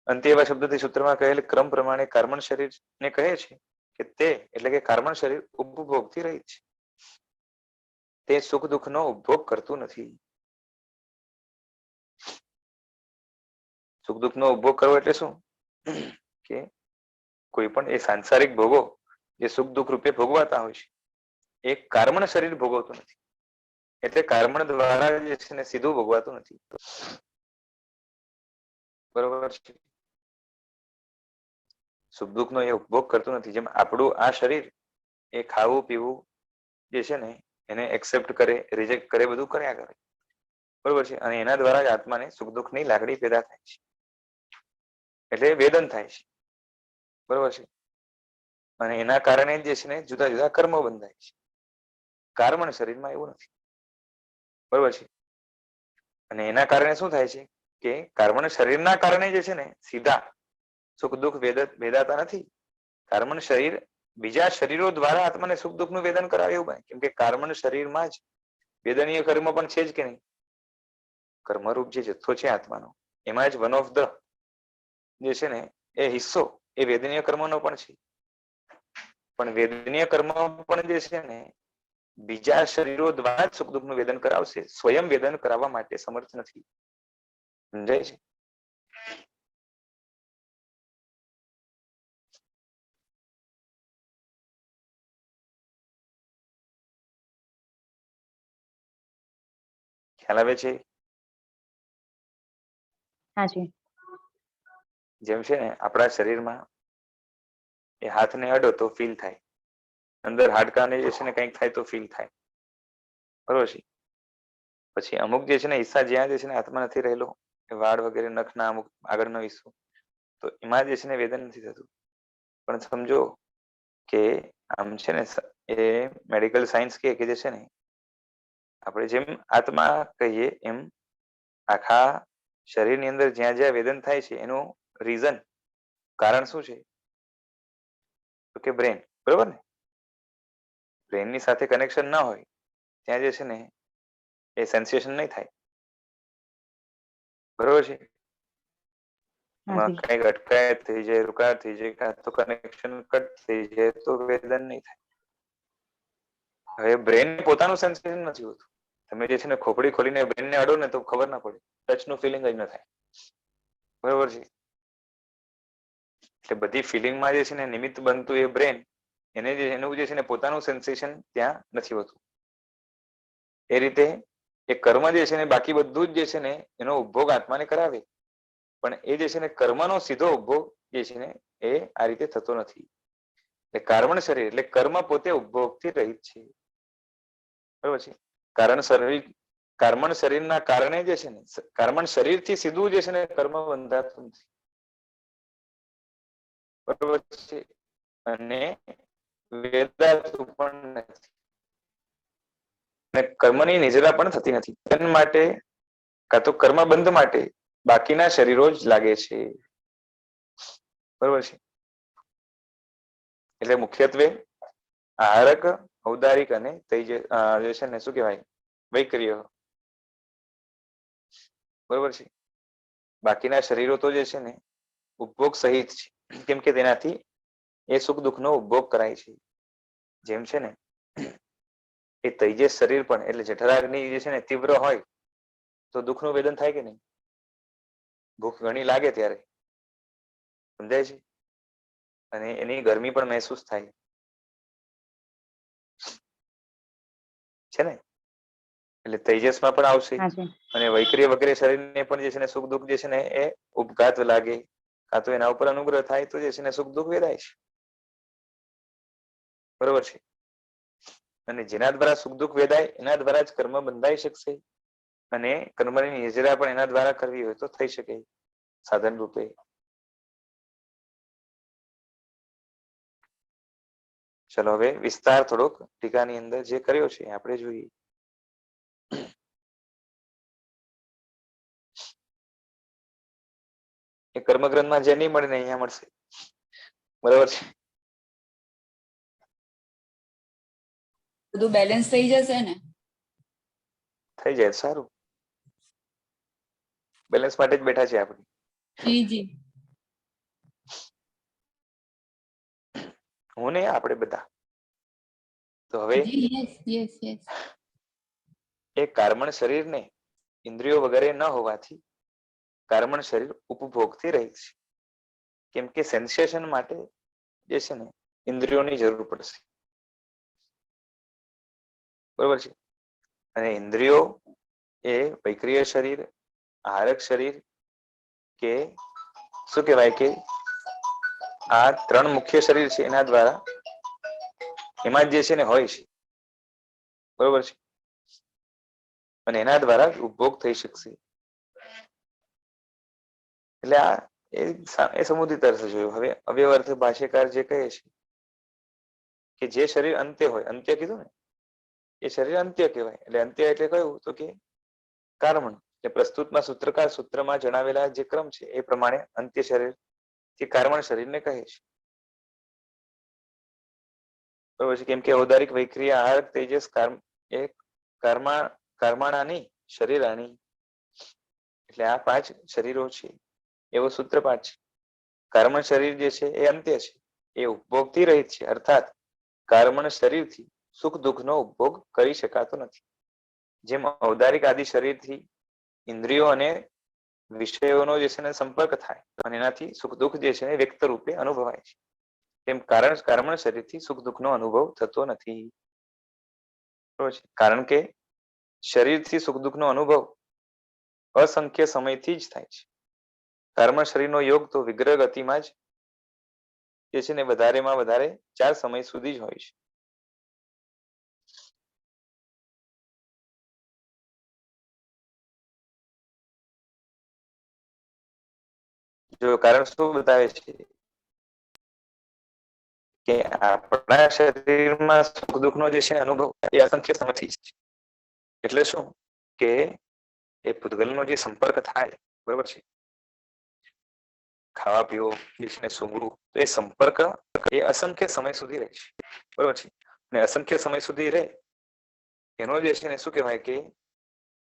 A: અંત્ય એવા શબ્દથી સૂત્રમાં કહેલ ક્રમ પ્રમાણે કર્મણ શરીર ને કહે છે કે તે એટલે કે કર્મણ શરીર ઉપભોગથી રહિત છે, તે સુખ દુઃખનો ઉપભોગ કરતું નથી. સુખ દુઃખનો ઉપભોગ કરવો એટલે શું કે કોઈ પણ એ સાંસારિક ભોગો જે સુખ દુઃખ રૂપે ભોગવાતા હોય છે એ કર્મણ શરીર ભોગવતું નથી, એટલે કર્મણ દ્વારા જે છે ને સીધું ભોગવાતું નથી, બરોબર છે. સુખ દુઃખનો એ ઉપભોગ કરતું નથી. જેમ આપણું આ શરીર એ ખાવું પીવું જે છે ને એને એક્સેપ્ટ કરે, રિજેક્ટ કરે, બધું કર્યા કરે, બરોબર છે. અને એના દ્વારા જ આત્માને સુખ દુઃખની લાગણી પેદા થાય છે, એટલે વેદન થાય છે, બરોબર છે. અને એના કારણે જે છે ને જુદા જુદા કર્મો બંધાય છે. કર્મણ શરીરમાં એવું નથી, બરોબર છે. અને એના કારણે શું થાય છે કે કર્મણ શરીરના કારણે જે છે ને સીધા સુખ દુઃખ વેદાતા નથી. કર્મણ શરીર બીજા શરીરો દ્વારા આત્માને સુખ દુઃખ નું વેદન કરાવે એવું બને, કેમ કે કર્મણ શરીરમાં જ વેદનીય કર્મ પણ છે જ કે નહીં. કર્મરૂપ જે જથ્થો છે આત્માનો એમાં જ વન ઓફ ધ જે છે ને એ હિસ્સો એ વેદનીય કર્મનો પણ છે, પણ વેદનીય કર્મ પણ જે છે ને બીજા શરીરો દ્વારા જ સુખ દુઃખ નું વેદન કરાવશે, સ્વયં વેદન કરાવવા માટે સમર્થ નથી. સમજાય છે? ખ્યાલ આવે છે?
B: હાજી.
A: જેમ છે ને આપણા શરીરમાં એ હાથને અડો તો ફીલ થાય, અંદર હાડકાને જે છે ને કંઈક થાય તો ફીલ થાય, બરોબર છે. પછી અમુક જે છે ને હિસ્સા જ્યાં જે છે ને હાથમાં નથી રહેલો, વાળ વગેરે નખના અમુક આગળનો હિસ્સો, તો એમાં જે છે ને વેદન નથી થતું. પણ સમજો કે આમ છે ને એ મેડિકલ સાયન્સ કે જે છે ને આપણે જેમ આત્મા કહીએ એમ આખા શરીરની અંદર જ્યાં જ્યાં વેદન થાય છે એનું રીઝન, કારણ શું છે? તો કે બ્રેન, બરોબર ને? બ્રેનની સાથે કનેક્શન ના હોય ત્યાં જે છે ને એ સેન્સેશન નહીં થાય, બરોબર છે. એમાં કઈક અટકાયત થઈ જાય, રૂકાવટ થઈ જાય, કાં તો કનેક્શન કટ થઈ જાય તો વેદન નહીં થાય. હવે બ્રેન પોતાનું સેન્સેશન નથી હોતું. તમે જે છે ને ખોપડી ખોલીને બ્રેનને અડો ને તો ખબર ના પડે, ટચનું ફિલિંગ જ ન થાય, બરોબર છે. એટલે બધી ફિલિંગમાં જે છે ને નિમિત્ત બનતું એ બ્રેન, એને જે એનું જે છે ને પોતાનું સેન્સેશન ત્યાં નથી હોતું. એ રીતે એ કર્મ જે છે ને બાકી બધું જ જે છે ને એનો ઉપભોગ આત્માને કરાવે, પણ એ જે છે ને કર્મનો સીધો ઉપભોગ જે છે ને એ આ રીતે થતો નથી. એટલે કાર્બન શરીર એટલે કર્મ પોતે ઉપભોગથી રહિત છે, બરોબર છે. કારણ શરીર કાર્બન શરીરના કારણે જે છે ને કાર્બન શરીરથી સીધું જે છે ને કર્મ બંધાતું નથી, બરોબર છે. અને વેદાતું પણ નથી, અને કર્મની નિજરા પણ થતી નથી. તેના માટે કાં તો કર્મ બંધ માટે બાકીના શરીરો જ લાગે છે, બરોબર છે. એટલે મુખ્યત્વે આહારક, ઔદારિક અને તેજ જે છે ને શું કહેવાય વૈક્રિય, બરોબર છે. બાકીના શરીરો તો જે છે ને ઉપભોગ સહિત છે, કેમ કે તેનાથી એ સુખ દુઃખનો ઉપભોગ કરાય છે. જેમ છે ને એ તેજસ શરીર પણ એટલે જઠરાગ્નિ જે છે ને તીવ્ર હોય તો દુઃખનું વેદન થાય કે નહીં? ભૂખ ઘણી લાગે ત્યારે, સમજાય છે? અને એની ગરમી પણ મહેસૂસ થાય છે ને, એટલે તેજસમાં પણ આવશે. અને વૈક્રિય વગેરે શરીરને પણ જે છે ને સુખ દુઃખ જે છે ને એ ઉપઘાત લાગે, કાં તો એના ઉપર અનુગ્રહ થાય તો જે છે ને સુખ દુઃખ વેદાય છે, બરોબર છે. અને જેના દ્વારા સુખ દુઃખ વેદાય એના દ્વારા જ કર્મ બંધાઈ શકશે, અને કર્મની નિજરા પણ એના દ્વારા કરવી હોય તો થઈ શકે સાધન રૂપે. ચલો હવે વિસ્તાર થોડોક ટીકાની અંદર જે કર્યો છે આપણે જોઈએ. એ કર્મગ્રંથમાં જે નહીં મળે ને અહીંયા મળશે, બરાબર છે.
C: બધું બેલેન્સ થઈ જશે ને?
A: થઈ જાય, સારું. બેલેન્સ માટે જ બેઠા છે આપણે.
C: જી જી.
A: હું ને આપણે બધા. તો હવે એ કાર્બન શરીરને ઇન્દ્રિયો વગેરે ન હોવાથી કાર્બન શરીર ઉપભોગથી રહે છે, કેમ કે સેન્સેશન માટે જે છે ને ઇન્દ્રિયોની જરૂર પડશે, બરોબર છે. અને ઇન્દ્રિયો એ વૈક્રિય શરીર, આહારક શરીર કે શું કહેવાય કે આ ત્રણ મુખ્ય શરીર છે એના દ્વારા એમાં જે છે ને હોય છે, બરોબર છે. અને એના દ્વારા ઉપભોગ થઈ શકશે. એટલે આ એ સમુદ્રી તરફ જોયું. હવે અવ્યવર્થ ભાષ્યકાર જે કહે છે કે જે શરીર અંત્ય હોય, અંત્ય કીધું ને, એ શરીર અંત્ય કહેવાય. એટલે અંત્ય એટલે કયું? તો કે કાર્બન. એટલે પ્રસ્તુતમાં સૂત્રકાર સૂત્રમાં જણાવેલા જે ક્રમ છે એ પ્રમાણે અંત્ય શરીર કે કાર્બન શરીરને કહે છે, બરોબર છે. કેમ કે ઔદારિક, વૈક્રિય, આહાર, તેજસ એ કર્માણાની શરીરાણી, એટલે આ પાંચ શરીરો છે એવો સૂત્રપાઠ છે. કર્મણ શરીર જે છે એ અંત્ય છે, એ ઉપભોગથી રહિત છે, અર્થાત કર્મણ શરીરથી સુખ દુઃખનો ઉપભોગ કરી શકાતો નથી. જેમ ઔદારિક આદિ શરીરથી ઇન્દ્રિયો અને વિષયોનો જે છે ને સંપર્ક થાય અને એનાથી સુખ દુઃખ જે છે એ વ્યક્ત રૂપે અનુભવાય છે, તેમ કર્મણ શરીરથી સુખ દુઃખનો અનુભવ થતો નથી. કારણ કે શરીરથી સુખ દુઃખનો અનુભવ અસંખ્ય સમયથી જ થાય છે. કર્મ શરીરનો યોગ તો વિગ્રહ ગતિમાં જ જે છે ને વધારેમાં વધારે 4 સમય સુધી જ હોય છે. જો કારણ શું બતાવે છે કે આપણા શરીરમાં સુખ દુઃખનો જે છે અનુભવ એ અસંખ્ય સમયથી છે. એટલે શું કે એ પૂતગલનો જે સંપર્ક થાય, બરોબર છે, ખાવા પીવો ને સૂંઘવું, તો એ સંપર્ક એ અસંખ્ય સમય સુધી રહે છે, બરોબર છે. અને અસંખ્ય સમય સુધી રહે એનો જે છે ને શું કહેવાય કે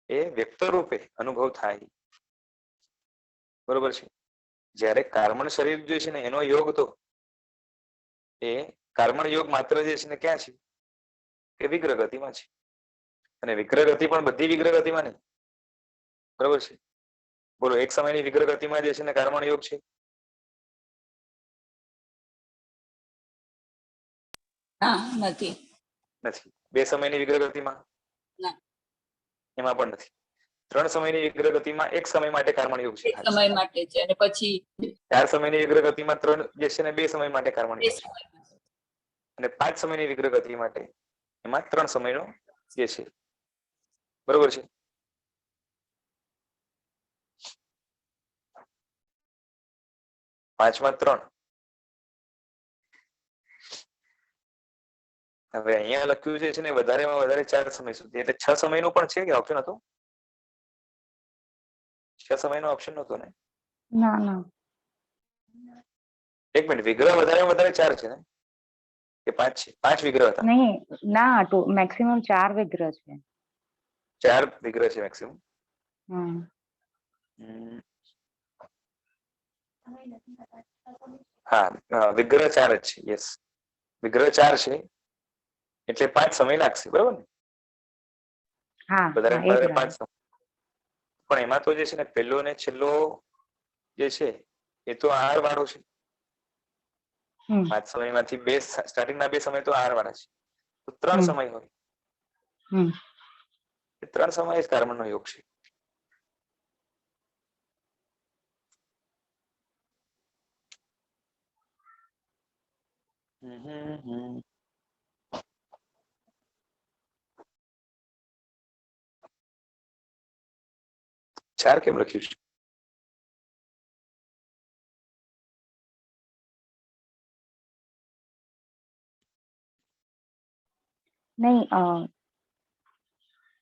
A: એ વ્યક્ત રૂપે અનુભવ થાય, બરોબર છે. જ્યારે કર્મણ શરીર જે છે ને એનો યોગ તો એ કર્મણ યોગ માત્ર જે છે ને ક્યાં છે કે વિગ્રહ ગતિમાં છે. અને વિગ્રહ ગતિ પણ બધી વિગ્રહ ગતિમાં નહીં, બરોબર છે. બોલો, એક સમયની વિગ્રહ ગતિમાં જે છે ને કર્મણ યોગ છે?
C: હા, નથી.
A: નથી. બે સમયની વિગ્રહ ગતિમાં?
C: ના.
A: એમાં પણ નથી. 3 સમયની વિગ્રહ ગતિમાં એક સમય માટે કર્મણ યોગ છે
C: એક
A: ખાલી.
C: સમય માટે છે અને પછી
A: 4 સમયની વિગ્રહ ગતિમાં 3 જે છે ને 2 સમય માટે કર્મણ
C: બે
A: યોગ છે.
C: સમય માટે.
A: અને 5 સમયની વિગ્રહ ગતિ માટે એમાં 3 સમયનો જે છે, બરોબર છે. પાંચમાં 3. હવે અહીંયા લખ્યું છે ને વધારેમાં વધારે 4 સમય સુધી, એટલે 6 સમયનું પણ છે કે ઓપ્શન હતો? 6 સમયનો ઓપ્શન નહોતો ને?
B: ના ના,
A: એક મિનિટ, વિગ્રહ વધારેમાં વધારે 4 છે ને કે 5 છે? 5 વિગ્રહ હતા.
B: નહીં ના, મેક્સિમમ 4 વિગ્રહ છે.
A: 4 વિગ્રહ છે મેક્સિમમ.
B: હમ.
A: હા, વિગ્રહ 4 જ છે. યસ, વિગ્રહ 4 છે એટલે 5 સમય લાગશે, બરોબર ને?
B: હા
A: વધારે
B: હા,
A: ને
B: એ જ
A: વધારે 5
B: રાહ.
A: સમય. પણ એમાં તો જે છે ને પહેલો ને છેલ્લો જે છે એ તો આહાર વાળો છે.
B: હમ
A: 5 સમયમાંથી સ્ટાર્ટિંગના 2 સમય તો આહાર વાળા છે, તો 3
B: હમ
A: સમય હોય.
B: હમ.
A: એ 3 સમય જ કર્મનો યોગ છે. હમ. 4 કેમ લખ્યું છે?
B: નહીં,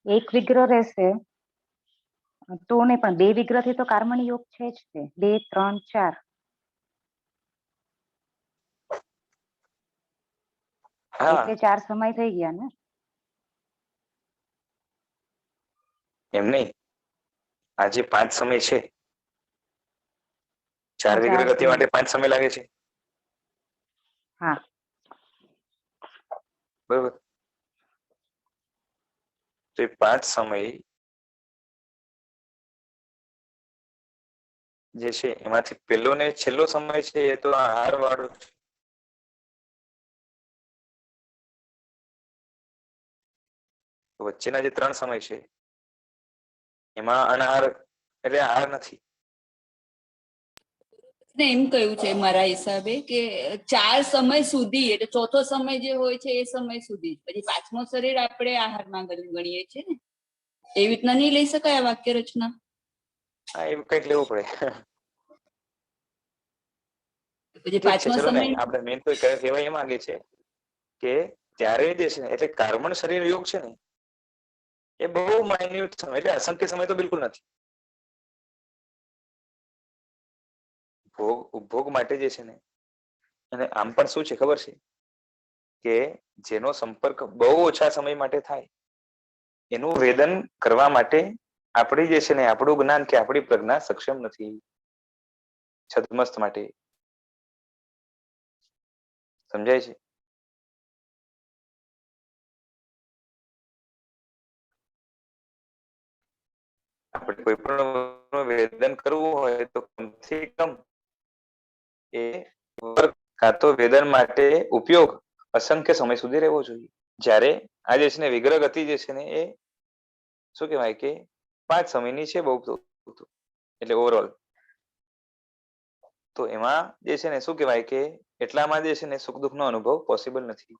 B: એક વિગ્રહ રહેશે તો નહીં, પણ 2 વિગ્રહથી તો કર્મણ યોગ છે જ તે. 2, 3, 4.
A: હા,
B: એટલે 4 સમય થઈ ગયા ને?
A: એમ નહીં. આ જે 5 સમય છે, 4
B: હા,
A: વિગ્રહ
B: 4
A: ગતિ
B: સમય.
A: માટે 5 સમય લાગે છે,
B: હા.
A: બરોબર. તો એ 5 સમય જે છે એમાંથી પહેલો ને છેલ્લો સમય છે એ તો આહાર વાળો છે. તો વચ્ચેના જે 3 સમય છે એમાં અનાહાર એટલે આહાર નથી.
C: ને એમ કહ્યું છે મારા હિસાબે કે 4 સમય સુધી, એટલે ચોથો સમય જે હોય છે એ સમય સુધી, પછી 5મો શરીર આપણે આહારમાં ગણીએ છીએ ને, એવી રીતના નહીં લઈ શકાય આ વાક્ય રચના?
A: હા, એવું કંઈક લેવું પડે.
C: પછી
A: ઠીક છે,
C: 5મો
A: ચલો ને,
C: સમય.
A: આપણે મેન તો કહેવાય એ માંગે છે કે ત્યારે જે છે ને એટલે કર્મણ શરીર યોગ છે ને એ બહુ માઇન્યુટ સમય, એટલે અસંખ્ય સમય તો બિલકુલ નથી. ઉપભોગ માટે જે છે ને, અને આમ પણ શું છે ખબર છે કે જેનો સંપર્ક બહુ ઓછા સમય માટે થાય એનું વેદન કરવા માટે આપણી જે છે ને આપણું જ્ઞાન કે આપણી પ્રજ્ઞા સક્ષમ નથી. છદ્મસ્ત માટે સમજાય છે? આપણે કોઈ પણ વેદન કરવું હોય તો કમથી કમ એ કાં તો વેદન માટે ઉપયોગ અસંખ્ય સમય સુધી રહેવો જોઈએ. જ્યારે આ જે છે ને વિગ્રહ ગતિ જે છે ને એ શું કહેવાય કે 5 સમયની છે બહુ તો, એટલે ઓવરઓલ તો એમાં જે છે ને શું કહેવાય કે એટલામાં જે છે ને સુખ દુઃખનો અનુભવ પોસિબલ નથી.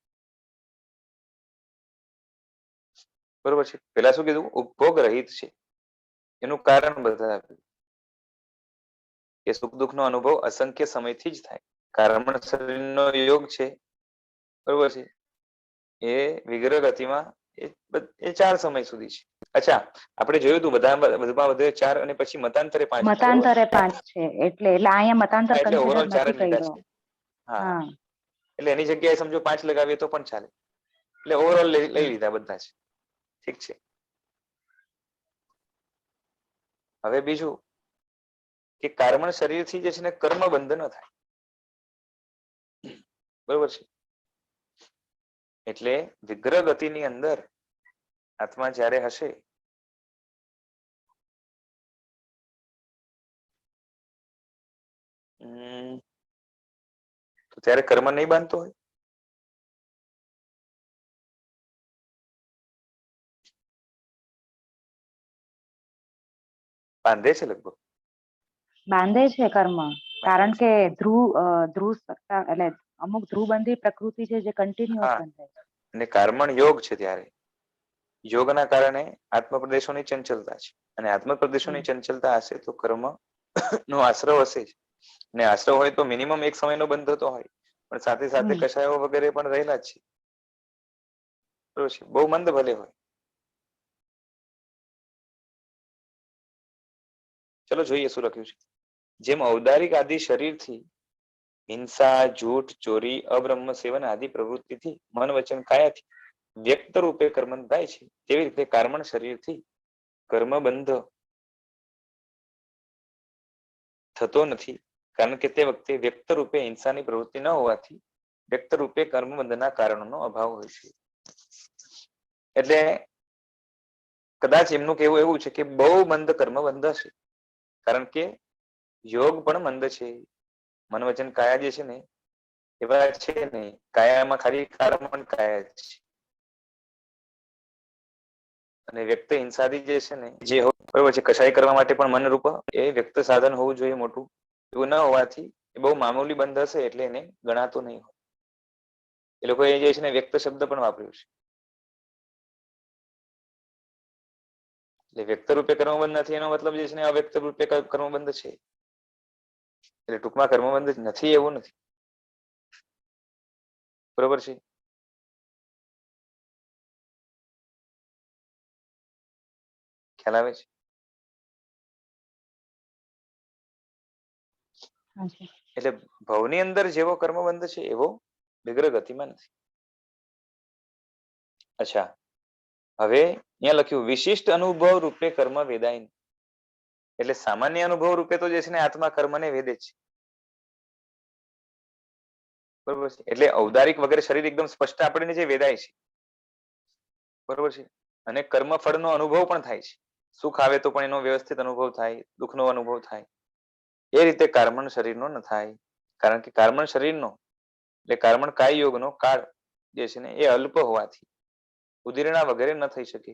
A: બરોબર છે? પેલા શું કીધું? ઉપભોગ રહિત છે. એનું કારણ બતાવ્યું. એ સુખ દુઃખનો અનુભવ અસંખ્ય સમયથી જ થાય. કારણ શરીરનો યોગ છે, બરોબર છે, એ વિગ્રહ ગતિમાં એ 4 સમય સુધી છે. અચ્છા, આપણે જોયું હતું વધુમાં વધુ 4 અને પછી મતાંતરે 5,
B: મતાંતરે 5 છે, એટલે અહીંયા મતાંતર
A: એટલે
B: કન્સિડર
A: ઓવરઓલ 4
B: નથી
A: જ લીધા
B: કર્યો.
A: છે. હા,
B: હા,
A: એટલે એની જગ્યાએ સમજો 5 લગાવીએ તો પણ ચાલે. એટલે ઓવરઓલ લઈ લીધા બધા જ. ઠીક છે. હવે બીજું કે કર્મણ શરીરથી જે છે ને કર્મ બંધ ન થાય, બરોબર છે. એટલે વિગ્રહ ગતિની અંદર આત્મા જ્યારે હશે તો ત્યારે કર્મ નહીં બાંધતો હોય. બાંધે છે લગભગ.
B: બાંધે છે કર્મ, કારણ કે ધ્રુવ સત્તા એટલે અમુક ધ્રુવબંધી પ્રકૃતિ છે જે કન્ટિન્યુઅસ
A: હા,
B: બંધાય છે.
A: અને કર્મણ યોગ છે ત્યારે યોગના કારણે આત્મપ્રદેશોની ચંચલતા છે, અને આત્મપ્રદેશોની ચંચલતા હશે તો કર્મ નો આશ્રવ હશે જ. અને આશ્રવ હોય તો મિનિમમ એક સમયનો બંધ થતો હોય, પણ સાથે સાથે કશાયો વગેરે પણ રહેલા જ છે. બરોબર છે, બહુ મંદ ભલે હોય. ચલો જોઈએ શું લખ્યું છે. જેમ ઔદારિક આદિ શરીરથી હિંસા, જૂઠ, ચોરી, અબ્રહ્મ સેવન આદિ પ્રવૃત્તિથી મન વચન કાયાથી વ્યક્ત રૂપે કર્મ થાય છે, તેવી રીતે કર્મણ શરીરથી કર્મ બંધ થતો નથી, કારણ કે તે વખતે વ્યક્ત રૂપે હિંસાની પ્રવૃત્તિ ન હોવાથી વ્યક્ત રૂપે કર્મ બંધના કારણોનો અભાવ હોય છે. એટલે કદાચ એમનું કહેવું એવું છે કે બહુ મંદ કર્મ બંધ હશે, કારણ કે યોગ પણ મંદ છે. મન વચન કાયા જે છે ને એવા છે નહીં. કાયામાં ખાલી કર્મણ કાયા જ છે. અને વ્યક્ત હિંસાથી જે છે ને જે બરોબર છે, કશાય કરવા માટે પણ મનરૂપ એ વ્યક્ત સાધન હોવું જોઈએ મોટું. એવું ન હોવાથી એ બહુ મામૂલી બંધ હશે, એટલે એને ગણાતો નહીં હોય. એ લોકો એ જે છે ને વ્યક્ત શબ્દ પણ વાપર્યો છે. એટલે વ્યક્ત રૂપે કર્મબંધ નથી એનો મતલબ જે છે ને અવ્યક્ત રૂપે કર્મબંધ છે. એટલે ટૂંકમાં કર્મબંધ નથી એવું નથી, બરોબર છે. ખ્યાલ આવે છે. એટલે ભવની અંદર જેવો કર્મબંધ છે એવો વિગ્રહ ગતિમાં નથી. અચ્છા, હવે અહીંયા લખ્યું વિશિષ્ટ અનુભવ રૂપે કર્મ વેદાય. એટલે સામાન્ય અનુભવ રૂપે તો જે છે ને આત્મા કર્મને વેદે છે, બરોબર છે. એટલે ઔદારિક વગેરે શરીર એકદમ સ્પષ્ટ આપણને જે વેદાય છે, બરોબર છે. અને કર્મ ફળનો અનુભવ પણ થાય છે. સુખ આવે તો પણ એનો વ્યવસ્થિત અનુભવ થાય, દુઃખનો અનુભવ થાય. એ રીતે કર્મણ શરીરનો ન થાય, કારણ કે કર્મણ શરીરનો એટલે કર્મણ કાય યોગનો કાળ જે છે ને એ અલ્પ હોવાથી ઉદીરણા વગેરે ન થઈ શકે.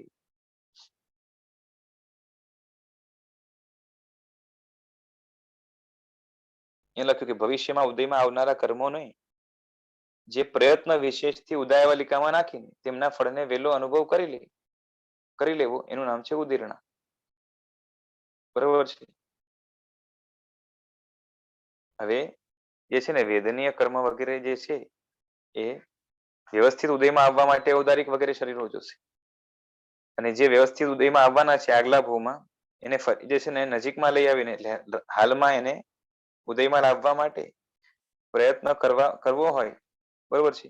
A: એ લખ્યું કે ભવિષ્યમાં ઉદયમાં આવનારા કર્મોને જે પ્રયત્ન વિશેષથી ઉદયાવલિકામાં નાખીને તેમના ફળને વહેલો અનુભવ કરી લેવો એનું નામ છે ઉદીરણા, બરોબર છે. હવે જે છે ને વેદનીય કર્મ વગેરે જે છે એ વ્યવસ્થિત ઉદયમાં આવવા માટે ઔદારિક વગેરે શરીરો જોશે, અને જે વ્યવસ્થિત ઉદયમાં આવવાના છે આગલા ભાવમાં એને જે છે ને નજીકમાં લઈ આવીને એટલે હાલમાં એને ઉદયમાં લાવવા માટે પ્રયત્ન કરવો હોય, બરોબર છે.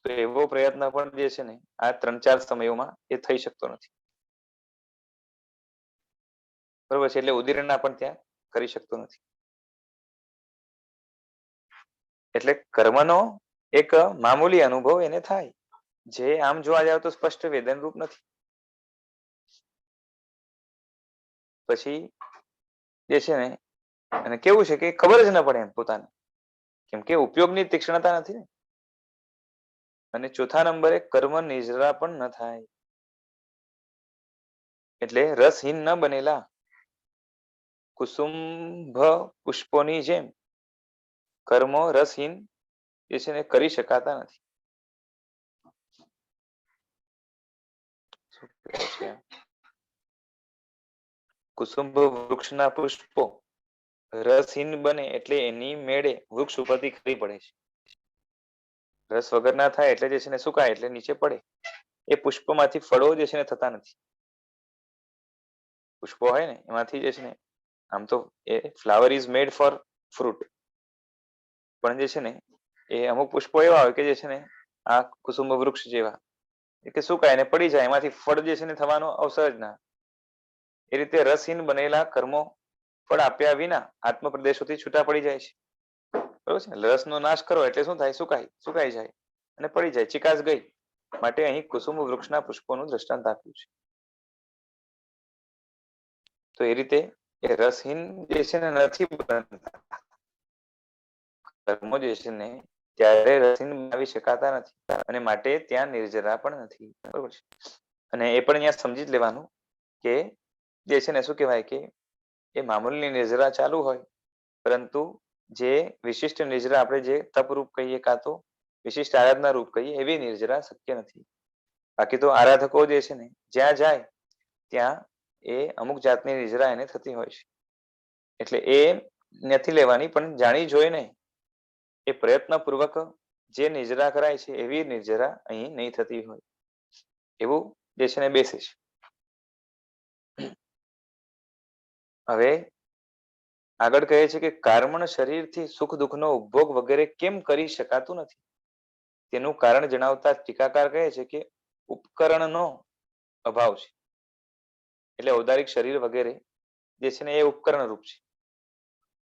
A: તો એવો પ્રયત્ન પણ જે છે ને આ 3-4 સમયોમાં એ થઈ શકતો નથી, બરોબર છે. એટલે ઉદીરણા પણ ત્યાં કરી શકતો નથી. એટલે કર્મનો એક મામૂલી અનુભવ એને થાય, જે આમ જોવા જાવ તો સ્પષ્ટ વેદન રૂપ નથી. પછી જે છે ને અને કેવું છે કે ખબર જ ન પડે એમ પોતાને, કેમ કે ઉપયોગની તીક્ષ્ણતા નથી ને. અને ચોથા નંબરે કર્મ નિજરા પણ ન થાય, એટલે રસહીન ન બનેલા કુસુંભ પુષ્પોની જેમ કર્મો રસહીન જે છે ને કરી શકાતા નથી. કુસુંભ વૃક્ષના પુષ્પો રસહીન બને એટલે એની મેળે વૃક્ષ ઉપરથી ખરી પડે છે. રસ વગર ના થાય એટલે જે છે ને સુકાય એટલે નીચે પડે. એ પુષ્પમાંથી ફળો જે છે ને થતા નથી. પુષ્પો હોય ને એમાંથી જે છે ને આમ તો એ flower is made for fruit, પણ જે છે ને એ અમુક પુષ્પો એવા હોય કે જે છે ને આ કુસુંબ વૃક્ષ જેવા કે સુકાય ને પડી જાય, એમાંથી ફળ જે છે ને થવાનો અવસર જ ના. એ રીતે રસહીન બનેલા કર્મો ફળ આપ્યા વિના આત્મ પ્રદેશોથી છૂટા પડી જાય છે. બરોબર છે. રસનો નાશ કરો એટલે શું થાય? સુકાઈ જાય અને પડી જાય, ચિકાસ ગઈ. માટે અહીં કુસુમ વૃક્ષના પુષ્પોનું દ્રષ્ટાંત આપ્યું છે. તો એ રીતે એ રસહીન જે છે ને નથી બનતા કર્મો જે છે ને ત્યારે રસહીન બનાવી શકાતા નથી, અને માટે ત્યાં નિર્જરા પણ નથી. બરોબર છે. અને એ પણ અહીંયા સમજી જ લેવાનું કે જે છે ને શું કહેવાય કે એ મામૂલી નિર્જરા ચાલુ હોય, પરંતુ જે વિશિષ્ટ નિર્જરા આપણે જે તપરૂપ કહીએ કાં તો વિશિષ્ટ આરાધના રૂપ કહીએ એવી નિર્જરા શક્ય નથી. બાકી તો આરાધકો જે છે ને જ્યાં જાય ત્યાં એ અમુક જાતની નિર્જરા એને થતી હોય છે. એટલે એ નથી લેવાની, પણ જાણી જોઈને એ પ્રયત્નપૂર્વક જે નિર્જરા કરાય છે એવી નિર્જરા અહીં નહીં થતી હોય એવું જે છે ને બેસે છે. હવે આગળ કહે છે કે કર્મણ શરીરથી સુખ દુઃખનો ઉપભોગ વગેરે કેમ કરી શકાતું નથી, તેનું કારણ જણાવતા ટીકાકાર કહે છે કે ઉપકરણનો અભાવ છે. એટલે ઔદારિક શરીર વગેરે જે છે ને એ ઉપકરણ રૂપ છે,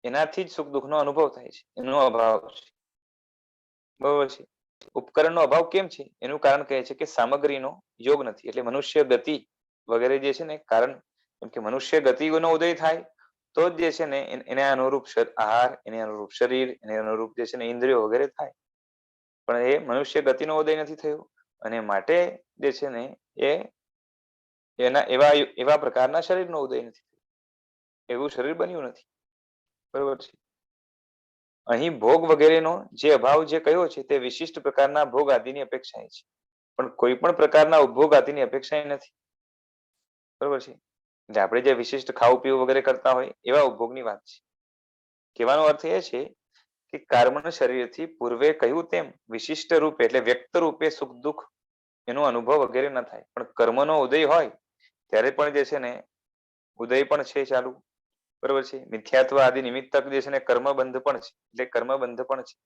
A: એનાથી જ સુખ દુઃખનો અનુભવ થાય છે, એનો અભાવ છે. બરોબર છે. ઉપકરણનો અભાવ કેમ છે એનું કારણ કહે છે કે સામગ્રીનો યોગ નથી. એટલે મનુષ્ય ગતિ વગેરે જે છે ને કારણ, કેમ કે મનુષ્ય ગતિનો ઉદય થાય તો જ જે છે ને એને અનુરૂપ આહાર, એને અનુરૂપ શરીર, એને અનુરૂપ જે છે ને ઇન્દ્રિયો વગેરે થાય. પણ એ મનુષ્ય ગતિનો ઉદય નથી થયો, અને માટે જે છે ને એ એના એવા પ્રકારના શરીરનો ઉદય નથી થયો, એવું શરીર બન્યું નથી. બરોબર છે. અહીં ભોગ વગેરેનો જે અભાવ જે કયો છે તે વિશિષ્ટ પ્રકારના ભોગ આદિની અપેક્ષાએ છે, પણ કોઈ પણ પ્રકારના ઉપભોગ આદિની અપેક્ષાએ નથી. બરોબર છે. એટલે આપણે જે વિશિષ્ટ ખાવું પીવું વગેરે કરતા હોય એવા ઉપભોગની વાત છે. કહેવાનો અર્થ એ છે કે કર્મણ શરીરથી પૂર્વે કહ્યું તેમ વિશિષ્ટ રૂપે એટલે વ્યક્ત રૂપે સુખ દુઃખ એનો અનુભવ વગેરે ન થાય, પણ કર્મનો ઉદય હોય ત્યારે પણ જે છે ને ઉદય પણ છે ચાલુ. બરોબર છે. મિથ્યાત્વ આદિ નિમિત્તક જે છે ને કર્મબંધ પણ છે, એટલે કર્મબંધ પણ છે.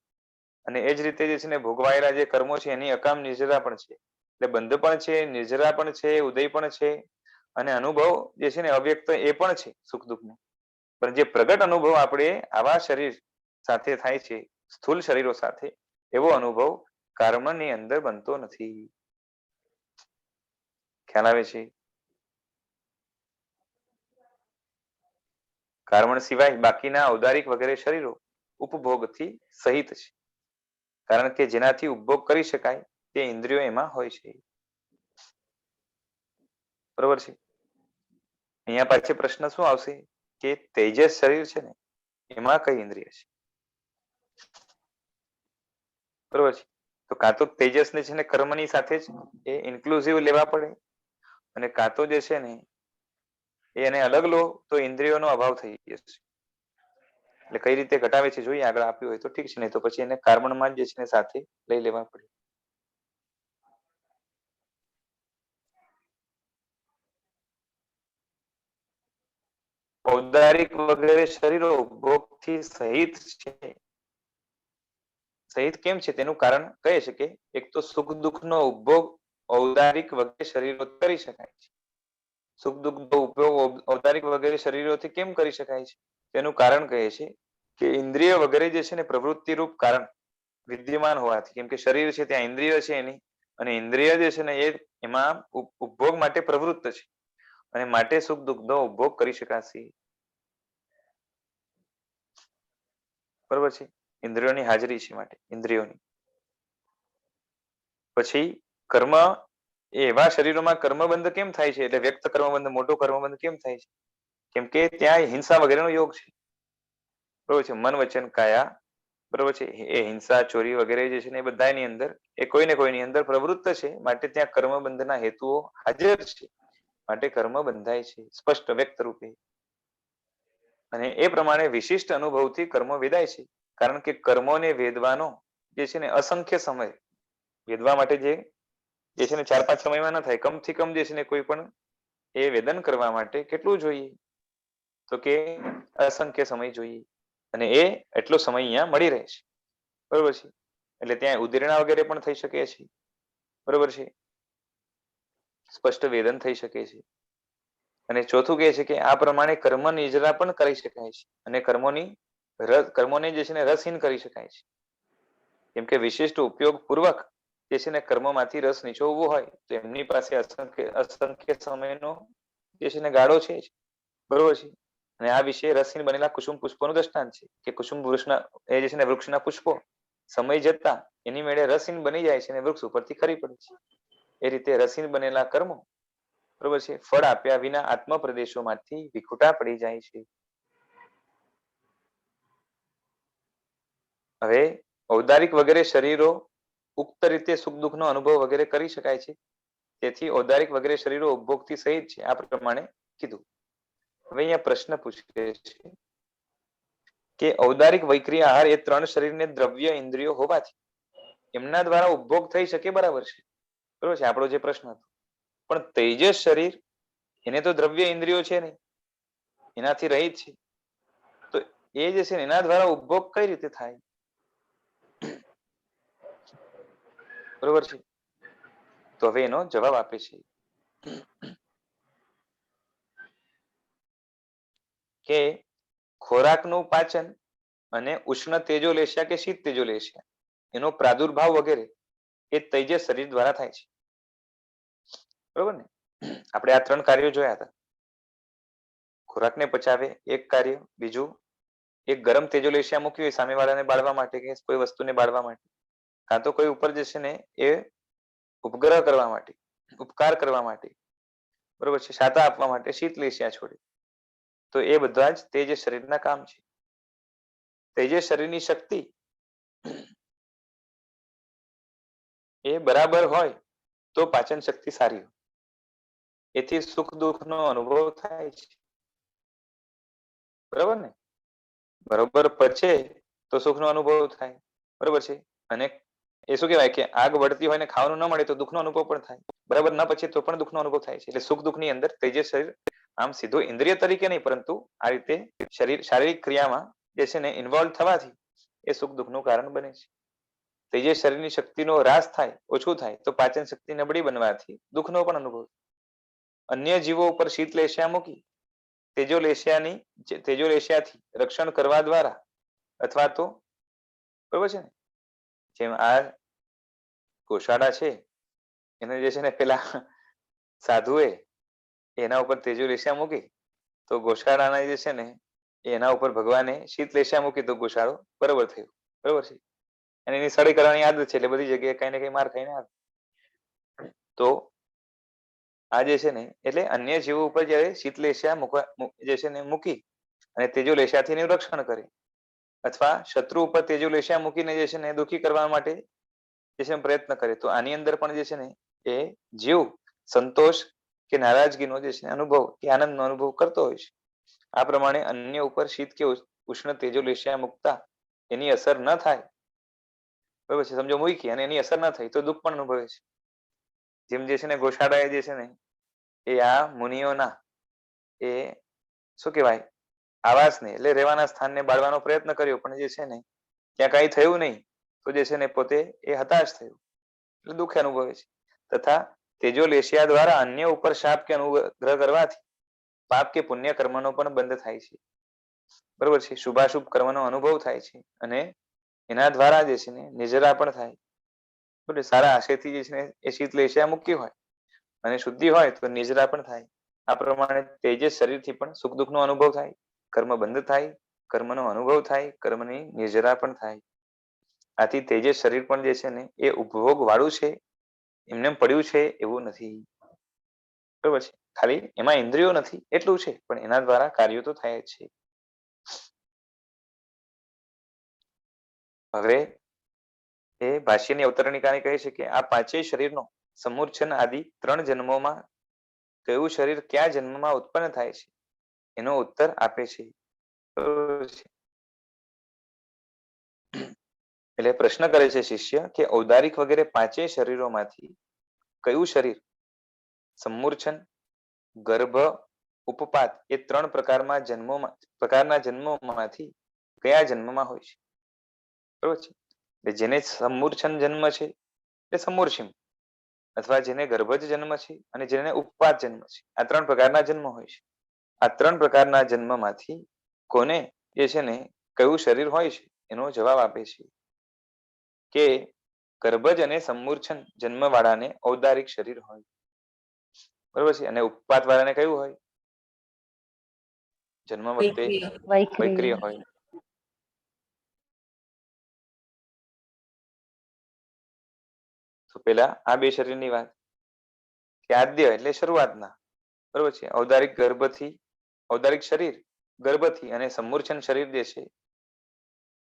A: અને એ જ રીતે જે છે ને ભોગવાયેલા જે કર્મો છે એની અકામ નિર્જરા પણ છે. એટલે બંધ પણ છે, નિર્જરા પણ છે, ઉદય પણ છે, અને અનુભવ જે છે ને અવ્યક્ત એ પણ છે સુખ દુઃખનો. પણ જે પ્રગટ અનુભવ આપણે આવા શરીર સાથે થાય છે, સ્થૂલ શરીરો સાથે, એવો અનુભવ કર્મની અંદર બનતો નથી. ખ્યાલ આવે છે? કર્મણ સિવાય બાકીના ઔદારિક વગેરે શરીરો ઉપભોગથી સહિત છે, કારણ કે જેનાથી ઉપભોગ કરી શકાય તે ઇન્દ્રિયો એમાં હોય છે. બરોબર છે. અહીંયા પાછળ પ્રશ્ન શું આવશે કે તેજસ શરીર છે ને એમાં કઈ ઇન્દ્રિય છે? બરોબર છે. તો કાં તો તેજસને છે ને કર્મની સાથે જ એ ઇન્ક્લુઝિવ લેવા પડે, અને કાં તો જે છે ને એને અલગ લો તો ઇન્દ્રિયોનો અભાવ થઈ જશે. એટલે કઈ રીતે ઘટાવે છે જોઈએ, આગળ આપ્યું હોય તો ઠીક છે, નહીં તો પછી એને કર્મણમાં જ જે છે ને સાથે લઈ લેવા પડે. ઔદારિક વગેરે શરીરો ભોગથી સહિત છે. સહિત કેમ છે તેનું કારણ કહે છે કે એક તો સુખ દુઃખનો ઉપભોગ ઔદારિક વગેરે શરીરો કરી શકાય છે. સુખ દુઃખનો ઉપયોગ ઔદારિક વગેરે શરીરોથી કેમ કરી શકાય છે તેનું કારણ કહે છે કે ઇન્દ્રિય વગેરે જે છે ને પ્રવૃત્તિ રૂપ કારણ વિદ્યમાન હોવાથી, કેમ કે શરીર છે ત્યાં ઇન્દ્રિય છે એની, અને ઇન્દ્રિય જે છે ને એ એમાં ઉપભોગ માટે પ્રવૃત્ત છે, અને માટે સુખ દુઃખનો ઉપભોગ કરી શકાશે. બરોબર છે. ઇન્દ્રિયોની હાજરી છે માટે ઇન્દ્રિયોની. પછી કર્મ એવા શરીરોમાં કર્મબંધ કેમ થાય છે, એટલે વ્યક્ત કર્મબંધ, મોટો કર્મબંધ કેમ થાય છે? કેમ કે ત્યાં હિંસા વગેરેનો યોગ છે. બરોબર છે. મન વચન કાયા, બરોબર છે, એ હિંસા ચોરી વગેરે જે છે ને એ બધાની અંદર એ કોઈને કોઈની અંદર પ્રવૃત્ત છે, માટે ત્યાં કર્મબંધના હેતુઓ હાજર છે, માટે કર્મ બંધાય છે સ્પષ્ટ વ્યક્ત રૂપે. અને એ પ્રમાણે વિશિષ્ટ અનુભવથી કર્મો વેદાય છે. કારણ કે કર્મોને વેદવાનો જે છે ને અસંખ્ય સમય વેદવા માટે જે છે ને 4-5 સમયમાં ન થાય. કમથી કમ જે છે ને કોઈ પણ એ વેદન કરવા માટે કેટલું જોઈએ? તો કે અસંખ્ય સમય જોઈએ. અને એ એટલો સમય અહીંયા મળી રહે છે. બરોબર છે. એટલે ત્યાં ઉદ્દીરણા વગેરે પણ થઈ શકે છે. બરોબર છે. સ્પષ્ટ વેદન થઈ શકે છે. અને ચોથું કહે છે કે આ પ્રમાણે કર્મ નિજરા પણ કરી શકાય છે. અને કર્મોને જે છે ને રસહીન કરી શકાય છે. કેમ કે વિશિષ્ટ ઉપયોગ પૂર્વક જે છે ને કર્મમાંથી રસ નીચોવવો હોય તો એમની પાસે અસંખ્ય સમયનો જે છે ને ગાળો છે. બરોબર છે. અને આ વિશે રસહીન બનેલા કુસુમ પુષ્પોનું દ્રષ્ટાંત છે કે કુસુમ વૃક્ષના એ જે છે ને વૃક્ષના પુષ્પો સમય જતા એની મેળે રસહીન બની જાય છે અને વૃક્ષ ઉપરથી ખરી પડે છે. એ રીતે રસહીન બનેલા કર્મો બરોબર છે ફળ આપ્યા વિના આત્મ પ્રદેશોમાંથી વિખૂટા પડી જાય છે. હવે ઔદારિક વગેરે શરીરો ઉક્ત રીતે સુખ દુઃખનો અનુભવ વગેરે કરી શકાય છે. તેથી ઔદારિક વગેરે શરીરો ઉપભોગથી સહિત છે. આ પ્રમાણે કીધું. હવે અહીંયા પ્રશ્ન પૂછે છે કે ઔદારિક વૈક્રિય આહાર એ 3 શરીરને દ્રવ્ય ઇન્દ્રિયો હોવાથી એમના દ્વારા ઉપભોગ થઈ શકે. બરાબર છે. બરોબર છે. આપણો જે પ્રશ્ન હતો. પણ તેજસ શરીર એને તો દ્રવ્ય ઇન્દ્રિયો છે નહીં, એનાથી રહિત છે. તો એ જે છે એના દ્વારા ઉપભોગ કઈ રીતે થાય? બરોબર છે. તો હવે એનો જવાબ આપે છે કે ખોરાકનું પાચન અને ઉષ્ણ તેજોલેશિયા કે શીત તેજોલેશિયા એનો પ્રાદુર્ભાવ વગેરે એ તેજસ શરીર દ્વારા થાય છે. બરોબર ને? આપણે આ 3 કાર્યો જોયા હતા. ખોરાકને પચાવે એક કાર્ય, બીજું એક ગરમ તેજોલેશિયા મૂકી હોય સામેવાળાને બાળવા માટે કે કોઈ વસ્તુને બાળવા માટે, કાં તો કોઈ ઉપર જે છે ને એ ઉપગ્રહ કરવા માટે, ઉપકાર કરવા માટે, બરોબર છે, શાતા આપવા માટે શીત લેશિયા છોડે. તો એ બધા જ તેજસ શરીરના કામ છે. તેજસ શરીરની શક્તિ એ બરાબર હોય તો પાચન શક્તિ સારી હોય. એથી સુખ દુઃખનો અનુભવ થાય છે. બરાબર ને? બરોબર પચે તો સુખનો અનુભવ થાય. બરોબર છે. અને એ શું કહેવાય કે આગ વળતી હોય ને ખાવાનું ન મળે તો દુઃખનો અનુભવ પણ થાય. બરાબર ન પચે તો પણ દુઃખનો અનુભવ થાય છે. એટલે સુખ દુઃખની અંદર તેજસ શરીર આમ સીધો ઇન્દ્રિય તરીકે નહીં, પરંતુ આ રીતે શારીરિક ક્રિયામાં જે છે ને ઇન્વોલ્વ થવાથી એ સુખ દુઃખનું કારણ બને છે. તેજસ શરીરની શક્તિનો હ્રાસ થાય, ઓછું થાય તો પાચન શક્તિ નબળી બનવાથી દુઃખનો પણ અનુભવ. અન્ય જીવો ઉપર શીત લેશિયા મૂકી તેજોલેશિયાથી રક્ષણ કરવા દ્વારા અથવા તો બરોબર છે ને જેમ આ ગોશાળા છે એને જે છે ને પેલા સાધુએ એના ઉપર તેજોલેશિયા મૂકી તો ગોશાળાના જે છે ને એના ઉપર ભગવાને શીત લેશિયા મૂકી તો ગોશાળો બરોબર થયો. બરોબર છે. અને એની સળી કરવાની આદત છે એટલે બધી જગ્યાએ કઈ ને કઈ માર ખાઈને આવે. તો આ જે છે ને એટલે અન્ય જીવો ઉપર જયારે શીત લેશિયા જે છે ને મૂકી અને તેજોલેશિયાથી એનું રક્ષણ કરે, અથવા શત્રુ ઉપર તેજોલેશિયા મૂકીને જે છે ને દુઃખી કરવા માટે જે છે પ્રયત્ન કરે, તો આની અંદર પણ જે છે ને એ જીવ સંતોષ કે નારાજગીનો જે છે અનુભવ કે આનંદનો અનુભવ કરતો હોય છે. આ પ્રમાણે અન્ય ઉપર શીત કે ઉષ્ણ તેજોલેશિયા મૂકતા એની અસર ન થાય, બરોબર છે, સમજો મૂકી અને એની અસર ન થઈ તો દુઃખ પણ અનુભવે છે. જેમ જે છે ને ગોશાળાએ જે છે ને એ આ મુનિઓના એ શું કહેવાય આવાસને એટલે રહેવાના સ્થાનને બાળવાનો પ્રયત્ન કર્યો, પણ જે છે ને ત્યાં કઈ થયું નહીં તો જે છે ને પોતે એ હતાશ થયું એટલે દુઃખ અનુભવે છે. તથા તેજોલેશિયા દ્વારા અન્ય ઉપર શાપ કે અનુગ્રહ કરવાથી પાપ કે પુણ્ય કર્મનો પણ બંધ થાય છે. બરોબર છે. શુભાશુભ કર્મનો અનુભવ થાય છે અને એના દ્વારા જે છે ને નિજરા પણ થાય. બરોબર. સારા આશયથી જે છે ને એ શીત લેશિયા મૂકી હોય અને શુદ્ધિ હોય તો નિજરા પણ થાય. આ પ્રમાણે તેજસ શરીરથી પણ સુખ દુઃખનો અનુભવ થાય, કર્મ બંધ થાય, કર્મનો અનુભવ થાય, કર્મની નિજરા પણ થાય. આથી તેજસ શરીર પણ જે છે ને એ ઉપભોગ વાળું છે, એમને પડ્યું છે એવું નથી. બરોબર છે. ખાલી એમાં ઇન્દ્રિયો નથી એટલું છે, પણ એના દ્વારા કાર્યો તો થાય જ છે. હવે એ ભાષ્યની અવતરણિકાને કહે છે કે આ પાંચેય શરીરનો સમૂર્છન આદિ 3 જન્મોમાં કયું શરીર કયા જન્મમાં ઉત્પન્ન થાય છે એનો ઉત્તર આપે છે. બરોબર છે. એટલે પ્રશ્ન કરે છે શિષ્ય કે ઔદારિક વગેરે પાંચેય શરીરોમાંથી કયું શરીર સમૂર્છન, ગર્ભ, ઉપપાત એ ત્રણ પ્રકારના જન્મોમાંથી કયા જન્મમાં હોય છે? બરોબર છે. એટલે જેને સમૂર્છન જન્મ છે એ સમૂર્છિમ, અથવા જેને ગર્ભજ જન્મ છે અને જેને ઉપપાત જન્મ છે, આ ત્રણ પ્રકારના જન્મ હોય છે. આ ત્રણ પ્રકારના જન્મમાંથી કોને જે છે ને કયું શરીર હોય છે એનો જવાબ આપે છે કે ગર્ભજ અને સમૂર્છન જન્મ વાળાને ઔદારિક શરીર હોય, બરોબર છે. અને ઉપપાત વાળાને કયું હોય? જન્મ વખતે વૈક્રિય હોય. તો પેલા આ બે શરીરની વાત કે આદ્ય એટલે શરૂઆતના, બરોબર છે. ઔદારિક શરીર ગર્ભથી અને સમૂર્છન શરીર જે છે,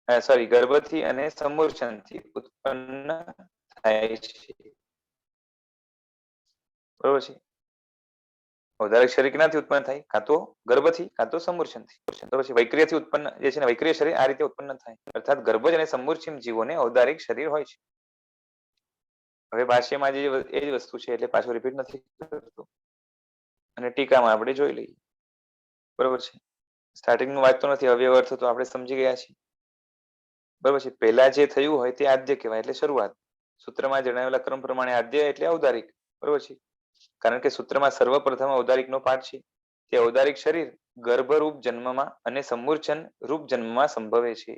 A: સોરી, ગર્ભથી અને સમૂર્છનથી ઉત્પન્ન થાય છે, બરોબર છે. ઔદારિક શરીર ક્યાંથી ઉત્પન્ન થાય? કાં તો ગર્ભથી કાં તો સમૂર્છનથી, બરોબર છે. વૈક્રિયથી ઉત્પન્ન જે છે ને વૈક્રિય શરીર આ રીતે ઉત્પન્ન થાય, અર્થાત ગર્ભજ અને સમૂર્છિમ જીવોને ઔદારિક શરીર હોય છે. હવે ભાષ્યમાં જે એ જ વસ્તુ છે એટલે પાછું રિપીટ નથી કરતો, અને ટીકામાં આપણે જોઈ લઈએ, બરોબર છે. સ્ટાર્ટિંગનું વાંચતો નથી, અવ્યવ અર્થ તો આપણે સમજી ગયા છીએ, બરોબર છે. પહેલા જે થયું હોય તે આદ્ય કહેવાય, એટલે શરૂઆત. સૂત્રમાં જણાવેલા ક્રમ પ્રમાણે આદ્ય એટલે ઔદારિક, બરોબર છે. કારણ કે સૂત્રમાં સર્વપ્રથમ ઔદારિકનો પાઠ છે. તે ઔદારિક શરીર ગર્ભરૂપ જન્મમાં અને સમૂર્છન રૂપ જન્મમાં સંભવે છે.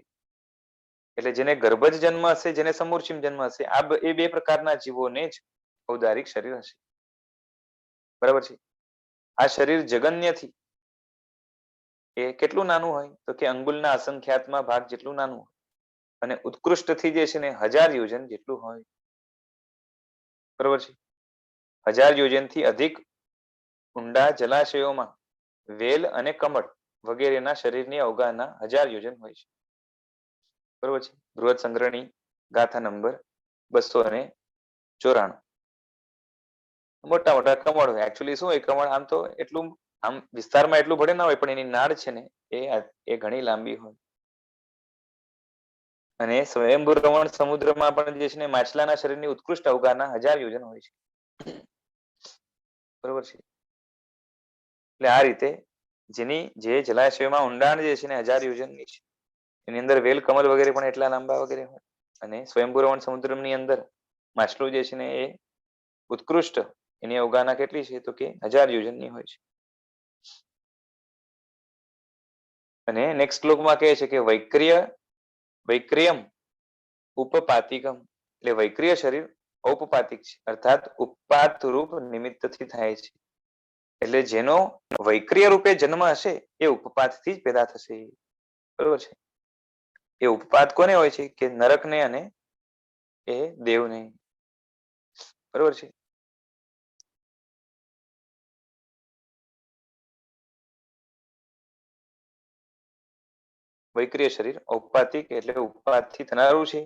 A: એટલે જેને ગર્ભજ જન્મ હશે, જેને સમૂર્છિમ જન્મ હશે, એ બે પ્રકારના જીવોને જ ઔદારિક શરીર હશે, બરાબર છે. આ શરીર જગન્યથી એ કેટલું નાનું હોય તો કે અંગુલના અસંખ્યાતમાં ભાગ જેટલું નાનું હોય, અને ઉત્કૃષ્ટથી જે છે ને 1000 યોજન જેટલું હોય, બરોબર છે. 1000 યોજનથી અધિક ઊંડા જલાશયોમાં વેલ અને કમળ વગેરેના શરીરની અવગાહના 1000 યોજન હોય છે, બરોબર છે. બૃહદ સંગ્રહની ગાથા નંબર 294. મોટા મોટા કમળ હોય. એકચ્યુઅલી શું હોય કમળ? આમ તો એટલું આમ વિસ્તારમાં એટલું ભળે ના હોય, પણ એની નાળ છે ને એ ઘણી લાંબી હોય. અને સ્વયંભૂ રમણ સમુદ્રમાં પણ જે છે ને માછલાના શરીરની ઉત્કૃષ્ટ અવગાહના 1000 યોજન હોય છે, બરોબર છે. એટલે આ રીતે જેની જે જલાશયોમાં ઊંડાણ જે છે ને 1000 યોજનની છે, એની અંદર વેલ કમલ વગેરે પણ એટલા લાંબા વગેરે હોય. અને સ્વયંભૂ રમણ સમુદ્રની અંદર માછલું જે છે ને એ ઉત્કૃષ્ટ એની અવગાહના કેટલી છે તો કે 1000 યોજનની હોય છે. અને નેક્સ્ટ શ્લોકમાં કહે છે કે વૈક્રિયમ ઉપપાતિકમ, એટલે વૈક્રિય શરીર ઔપપાતિક છે, અર્થાત ઉપપાત રૂપ નિમિત્તથી થાય છે. એટલે જેનો વૈક્રિય રૂપે જન્મ હશે એ ઉપપાતથી જ પેદા થશે, બરોબર છે. એ ઉપપાત કોને હોય છે? કે નરકને અને એ દેવને, બરોબર છે. વૈક્રિય શરીર ઔપપાતિક એટલે ઉપપાતથી થનારું છે.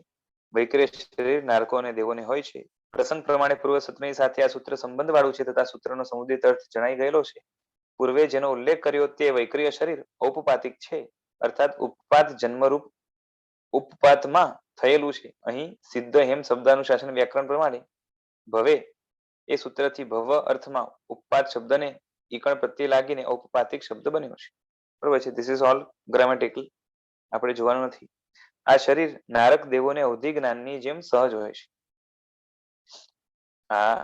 A: વૈક્રિય શરીર નારકો અને દેવોને હોય છે. પ્રસંગ પ્રમાણે પૂર્વ સૂત્રની સાથે આ સૂત્ર સંબંધ વાળું છે, તથા સૂત્રનો સમુદિત અર્થ જણાઈ ગયેલો છે. પૂર્વે જેનો ઉલ્લેખ કર્યો તે વૈક્રિય શરીર ઔપપાતિક છે, અર્થાત ઉપપાત જન્મરૂપ ઉપપાતમાં થયેલું છે. અહીં સિદ્ધ હેમ શબ્દાનુશાસન વ્યાકરણ પ્રમાણે ભવે એ સૂત્રથી ભવ અર્થમાં ઉપપાત શબ્દને ઈકણ પ્રત્યે લાગીને ઔપપાતિક શબ્દ બન્યો છે, બરોબર છે. ધીસ ઇઝ ઓલ ગ્રામેટિકલ, આપણે જોવાનું નથી. આ શરીર નારક દેવોને અવધિ જ્ઞાનની જેમ સહજ હોય છે. આ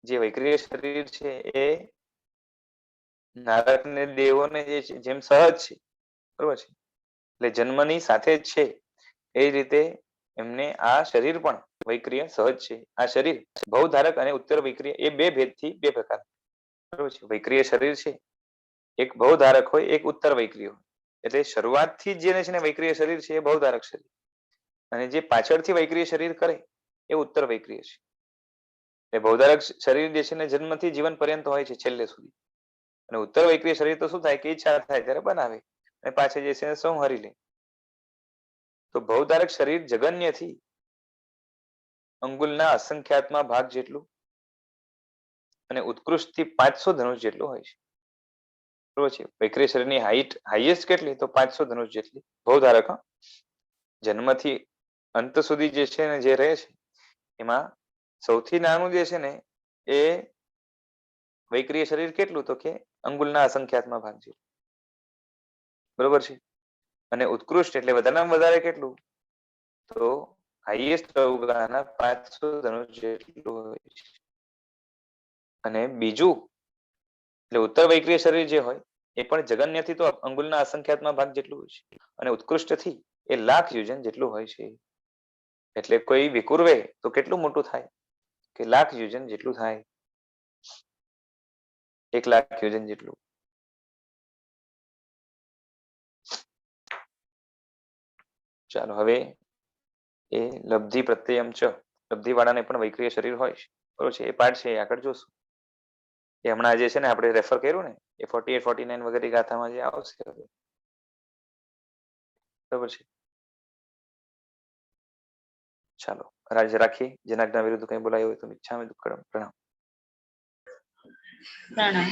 A: જે વૈક્રિય શરીર છે એ નારક ને દેવોને જેમ સહજ છે, બરોબર છે. એટલે જન્મની સાથે જ છે એ રીતે એમને આ શરીર પણ વૈક્રિય સહજ છે. આ શરીર ભવધારક અને ઉત્તર વૈક્રિય એ બે ભેદથી બે પ્રકાર, બરોબર છે. વૈક્રિય શરીર છે એક ભવધારક હોય, એક ઉત્તર વૈક્રિય હોય. એટલે શરૂઆતથી જેને છે ને વૈક્રિય શરીર છે એ ભવધારક શરીર, અને જે પાછળથી વૈક્રિય શરીર કરે એ ઉત્તર વૈક્રિય છે. એ ભવધારક શરીર જે છે ને જન્મથી જીવન પર્યંત હોય છે છેલ્લે સુધી, અને ઉત્તર વૈક્રિય શરીર તો શું થાય કે ઈચ્છા થાય ત્યારે બનાવે અને પાછળ જે છે સંહરી લે. તો ભવધારક શરીર જગન્યથી અંગુલના અસંખ્યાતમાં ભાગ જેટલું અને ઉત્કૃષ્ટથી 500 ધનુષ જેટલું હોય છે. બરોબર છે. વૈક્રિય શરીરની હાઈટ હાઈએસ્ટ કેટલી? તો 500 ધનુષ જેટલી. ભવધારક જન્મથી અંત સુધી જે છે ને જે રહે છે એમાં સૌથી નાનું જે છે ને એ વૈક્રિય શરીર કેટલું? તો કે અંગુલના અસંખ્યાતમાં ભાગ છે. બરોબર છે. અને ઉત્કૃષ્ટ એટલે વધારેમાં વધારે કેટલું? તો હાઈએસ્ટ અવગાહના 500 ધનુષ જેટલું હોય છે. અને બીજું એટલે ઉત્તર વૈક્રિય શરીર જે હોય એ પણ જગન્યથી તો અંગુલના અસંખ્યાતમાં ભાગ જેટલું હોય છે. અને ઉત્કૃષ્ટથી એ લાખ યોજન જેટલું હોય છે. એટલે કોઈ વિકુર્વે તો કેટલું મોટું થાય? કે લાખ યોજન જેટલું થાય. 1 લાખ યોજન જેટલું. ચાલો હવે એ લબ્ધિ પ્રત્યયમ ચ લબ્ધિ વાળાને પણ વૈક્રિય શરીર હોય છે. બરોબર છે. એ પાઠ છે એ આગળ જોશું. એ હમણાં જે છે ને આપણે રેફર કર્યું ને એ 48 49 વગેરે ગાથામાં જે આવશે હવે. બરોબર છે. ચાલો રાજ રાખીએ. જેના વિરુદ્ધ કંઈ બોલાયું હોય તો ઈચ્છા દુક્કડમ પ્રણામ.
C: પ્રણામ.